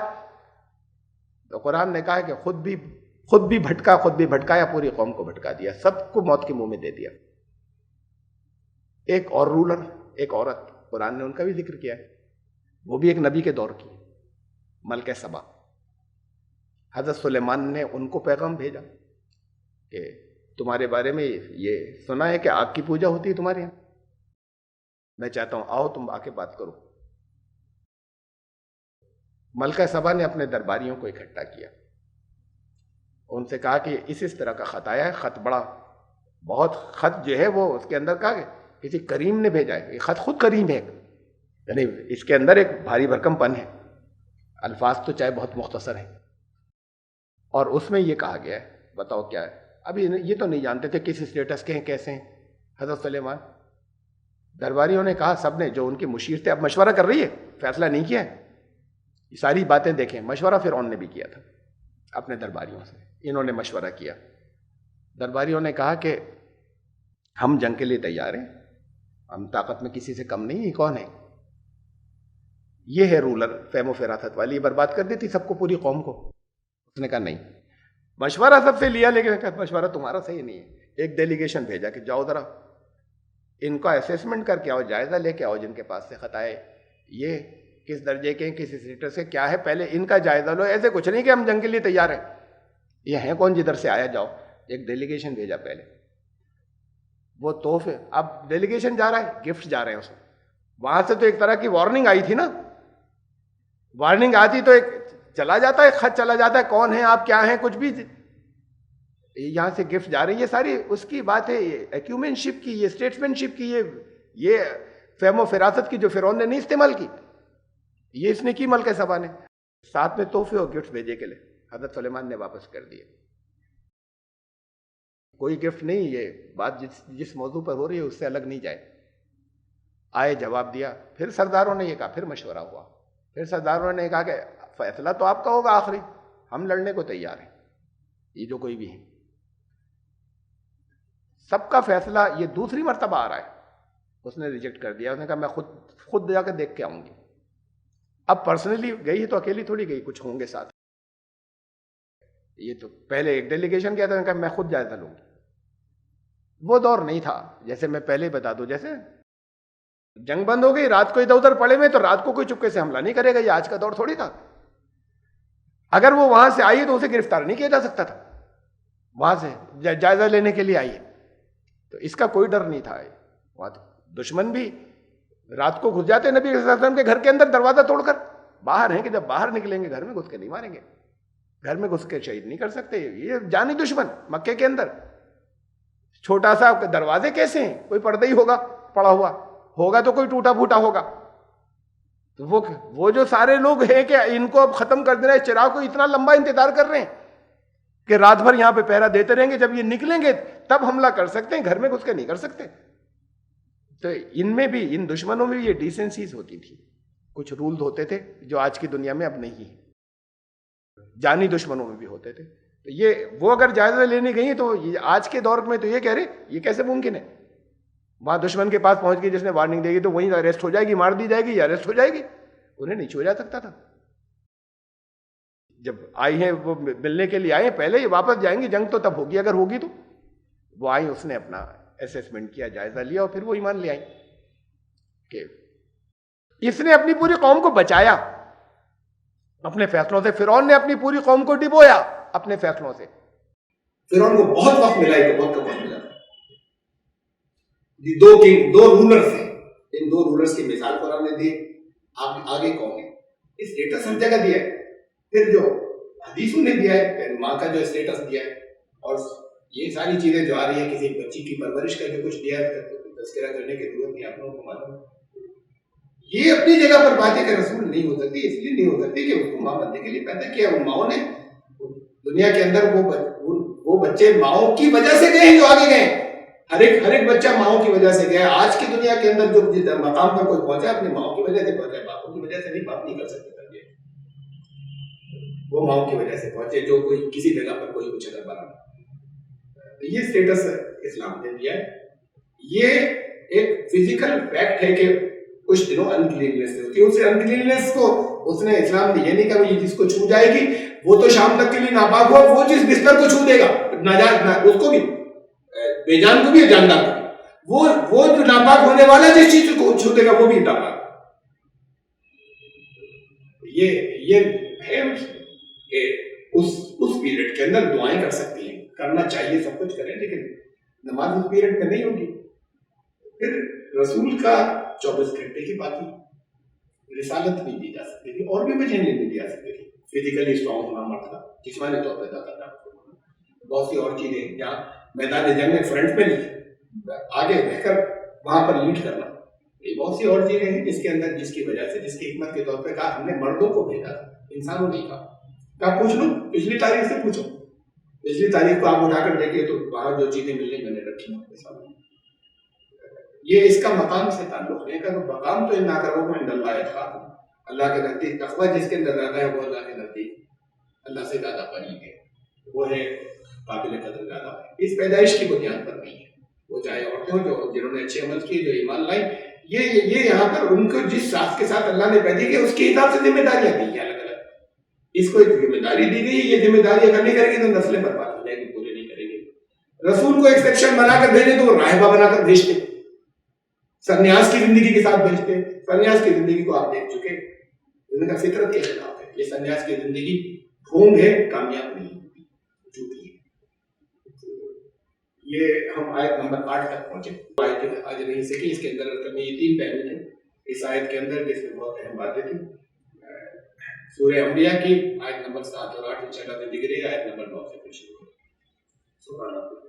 تو قرآن نے کہا کہ خود بھی بھٹکایا، پوری قوم کو بھٹکا دیا، سب کو موت کے منہ میں دے دیا. ایک اور رولر، ایک عورت، قرآن نے ان کا بھی ذکر کیا ہے، وہ بھی ایک نبی کے دور کی، ملکہ سبا. حضرت سلیمان نے ان کو پیغام بھیجا کہ تمہارے بارے میں یہ سنا ہے کہ آگ کی پوجا ہوتی ہے تمہارے یہاں، میں چاہتا ہوں آؤ تم آ کے بات کرو. ملکہ سبا نے اپنے درباریوں کو اکٹھا کیا، ان سے کہا کہ اس طرح کا خط آیا ہے. خط بڑا بہت خط جو ہے وہ اس کے اندر کہا کہ کسی کریم نے بھیجا ہے. یہ خط خود کریم ہے، یعنی اس کے اندر ایک بھاری بھرکم پن ہے. الفاظ تو چاہے بہت مختصر ہیں، اور اس میں یہ کہا گیا ہے، بتاؤ کیا ہے. ابھی یہ تو نہیں جانتے تھے کس اسٹیٹس کے ہیں، کیسے ہیں حضرت سلیمان. درباریوں نے کہا، سب نے، جو ان کے مشیر تھے، اب مشورہ کر رہی ہے، فیصلہ نہیں کیا ہے. یہ ساری باتیں دیکھیں، مشورہ فرعون نے بھی کیا تھا اپنے درباریوں سے. انہوں نے مشورہ کیا. درباریوں نے کہا کہ ہم جنگ کے لیے تیار ہیں، ہم طاقت میں کسی سے کم نہیں. یہ کون ہے؟ یہ ہے رولر، فہم و فراست والی، برباد کر دی تھی سب کو، پوری قوم کو. اس نے کہا نہیں. مشورہ سب سے لیا، لیکن مشورہ تمہارا صحیح نہیں ہے. ایک ڈیلیگیشن بھیجا کہ جاؤ ذرا ان کا اسیسمنٹ کر کے آؤ، جائزہ لے کے آؤ، جن کے پاس سے خط آئے، یہ کس درجے کے ہیں، کس اسٹیٹس سے، کیا ہے، پہلے ان کا جائزہ لو. ایسے کچھ نہیں کہ ہم جنگ کے لیے تیار ہیں، یہ ہیں کون جدھر سے آیا، جاؤ. ایک ڈیلیگیشن بھیجا پہلے. وہ تحفے، اب ڈیلیگیشن جا رہا ہے، گفٹ جا رہے ہیں اسے. وہاں سے تو ایک طرح کی وارننگ آئی تھی نا، وارننگ آتی تو ایک چلا جاتا ہے، خط چلا جاتا ہے، کون ہیں آپ، کیا ہیں، کچھ بھی. یہاں سے گفٹ جا رہی ہے، ساری اس کی بات ہے، یہ ایکیومین شپ کی، یہ اسٹیٹسمین شپ کی، یہ فہم و فراست کی جو فرعون نے نہیں استعمال کی، یہ اس نے کی ملکہ سبا نے. ساتھ میں تحفے اور گفٹ بھیجے کے لیے حضرت سلیمان نے واپس کر دیے. کوئی گفٹ نہیں، یہ بات جس موضوع پر ہو رہی ہے اس سے الگ نہیں جائے. آئے، جواب دیا. پھر سرداروں نے یہ کہا، پھر مشورہ ہوا. پھر سرداروں نے کہا کہ فیصلہ تو آپ کا ہوگا آخری، ہم لڑنے کو تیار ہیں، یہ جو کوئی بھی ہے. سب کا فیصلہ یہ دوسری مرتبہ آ رہا ہے. اس نے ریجیکٹ کر دیا. اس نے کہا میں خود جا کے دیکھ کے آؤں گی. اب پرسنلی گئی تو اکیلی تھوڑی گئی، کچھ ہوں گے ساتھ. یہ تو پہلے ایک ڈیلیگیشن کیا تھا کہ میں خود جائزہ لوں گی. وہ دور نہیں تھا، جیسے میں پہلے بتا دوں، جیسے جنگ بند ہو گئی، رات کو ادھر ادھر پڑے ہوئے، تو رات کو کوئی چپکے سے حملہ نہیں کرے گا. یہ آج کا دور تھوڑی تھا. اگر وہ وہاں سے آئی تو اسے گرفتار نہیں کیا جا سکتا تھا. وہاں سے جائزہ لینے کے لیے آئی ہے تو اس کا کوئی ڈر نہیں تھا. وہاں تو دشمن بھی رات کو گھس جاتے نبی صلی اللہ علیہ وسلم کے گھر کے اندر دروازہ توڑ کر. باہر ہیں کہ جب باہر نکلیں گے گھر میں گھس کے نہیں ماریں گے, گھر میں گھس کے شہید نہیں کر سکتے. یہ جانی دشمن مکے کے اندر. چھوٹا سا دروازے کیسے ہیں, کوئی پردہ ہی ہوگا پڑا ہوا, ہوگا تو کوئی ٹوٹا پھوٹا ہوگا. تو وہ جو سارے لوگ ہیں کہ ان کو اب ختم کر دینا ہے, چراغ کو اتنا لمبا انتظار کر رہے ہیں کہ رات بھر یہاں پہ پہرا دیتے رہیں گے, جب یہ نکلیں گے تب حملہ کر سکتے ہیں, گھر میں گھس کے نہیں کر سکتے. تو ان میں بھی, ان دشمنوں میں بھی یہ ڈیسنسیز ہوتی تھی, کچھ رول ہوتے تھے جو آج کی دنیا میں اب نہیں ہیں, جانی دشمنوں میں بھی ہوتے تھے. تو یہ وہ اگر جائزہ لینے گئی ہیں تو آج کے دور میں تو یہ کہہ رہے یہ کیسے ممکن ہے, وہاں دشمن کے پاس پہنچ گئی, جس نے وارننگ دے گی تو وہیں اریسٹ ہو جائے گی, مار دی جائے گی یا اریسٹ ہو جائے گی, انہیں نہیں چھوڑا جا سکتا تھا. جب آئی ہیں وہ ملنے کے لیے آئے ہیں, پہلے ہی واپس جائیں گی, جنگ تو تب ہوگی اگر ہوگی تو. وہ آئیں, اس نے اپنا اسیسمنٹ کیا, جائزہ لیا, اور پھر وہ ایمان لے آئیں کہ اس نے اپنی پوری قوم کو بچایا اپنے فیصلوں سے. فرعون نے اپنی پوری قوم کو ڈبویا اپنے فیصلوں سے. فرعون کو بہت وقت ملا, ہے بہت کم وقت ملا. دو رولرز ہیں, ان دو رولرز کی مثال قرآن نے دی. آگے کون ہے, اسٹیٹس ہر جگہ دیا ہے. پھر جو حدیثوں نے دیا ہے, ماں کا جو اسٹیٹس دیا ہے, اور یہ ساری چیزیں جو آ رہی ہیں, کسی بچی کی پرورش کا جو کچھ دیا ہے, تذکرہ کرنے کی ضرورت نہیں, آپ لوگوں کو معلوم ہے. یہ اپنی جگہ پر باتیں کہ رسول نہیں ہو سکتی, اس لیے نہیں ہو سکتی کہ اس کو ماں بننے کے لیے پیدا کیا. وہ ماؤں نے دنیا کے اندر وہ بچے ماؤں کی وجہ سے گئے ہیں جو آگے گئے. ہر ایک بچہ ماؤں کی وجہ سے گیا. آج کی دنیا کے اندر جو مقام پر کوئی پہنچا اپنے ماؤں کی وجہ سے پہنچا, باپوں کی وجہ سے نہیں. باپ نہیں کر سکتے, وہ ماؤں کی وجہ سے پہنچے جو کوئی کسی جگہ پر کوئی کچھ اگر بنا. یہ اسٹیٹس اسلام نے دیا ہے. یہ ایک فزیکل فیکٹ ہے کہ کچھ دنوں انکلیننس ہوتی ہے. اس انکلیننس کو اس نے, اسلام نے یہ نہیں کہا جس کو چھو جائے گی وہ تو شام تک کے لیے ناپاک ہو, وہ جس بستر کو چھو دے گا ناجائز, اس کو بھی, بے جان کو بھی, جاندار کو بھی, وہ جو ناپاک ہونے والا جس چیز کو چھو دے گا وہ بھی ناپاک. یہ ہے کہ اس پیریڈ کے اندر دعائیں کر سکتی ہیں, کرنا چاہیے, سب کچھ کریں, لیکن نماز اس پیریڈ میں نہیں ہوگی. پھر رسول کا 24 گھنٹے کی باقی رسالت نہیں دی جا سکتی تھی, اور بھی وجہ نہیں دی جا سکتی تھی. فزیکلی اسٹرانگ ہونا مرد کا, جسمانی طور پہ زیادہ تھا, بہت سی اور چیزیں, جہاں میدان جنگ میں فرنٹ میں نہیں, آگے رہ کر وہاں پر لیڈ کرنا, یہ بہت سی اور چیزیں ہیں جس کے اندر, جس کی وجہ سے, جس کی حکمت کے طور پہ کہا ہم نے مردوں کو بھیجا, انسانوں نہیں کہا. کہا پوچھ لو, پچھلی تاریخ سے پوچھو, پچھلی تاریخ کو آپ اٹھا کر دیکھیے تو وہاں جو چیزیں ملنے میں نے رکھی ہیں سامنے. یہ اس کا مقام سے تعلق نہیں کا, مقام تو ان ناکروں کو اللہ اتقاکم, اللہ کے نزدیک تقویٰ جس کے اندر زیادہ ہے وہ اللہ کے نزدیک اللہ سے زیادہ قریب ہے, وہ ہے قابل قدر زیادہ. اس پیدائش کی بنیاد پر نہیں ہے, وہ چاہے عورتیں ہوں جو جنہوں نے اچھے عمل کیے, جو ایمان لائیں, یہ یہاں پر ان کو جس ساخت کے ساتھ اللہ نے پیدا کیا اس کے حساب سے ذمہ داریاں دی ہیں الگ الگ. اس کو ایک ذمہ داری دی گئی, یہ ذمہ داری اگر نہیں کرے گی تو نسلیں برباد ہو جائے گی, پورے نہیں کرے گی. رسول کو ایکسیپشن بنا کر بھیجے تو وہ راہبہ بنا کر بھیجتے, سنیاس کی زندگی کے ساتھ بھیجتے. سنیاس کی زندگی کو آپ دیکھ چکے, ان کا فطرت کے خلاف ہے. یہ سنیاس کی زندگی ڈھونگ ہے, کامیاب نہیں ہوتی, جھوٹی ہے. یہ ہم آیت نمبر 8 تک پہنچے. آیت آج نہیں سکی, اس کے اندر یہ 3 پہلو تھے اس آیت کے اندر جس میں بہت اہم باتیں تھیں. سورہ انبیاء کی آیت نمبر 7 اور 8 انشاءاللہ دکھ رہی ہے, آیت نمبر 9 سے شروع. سبحان اللہ.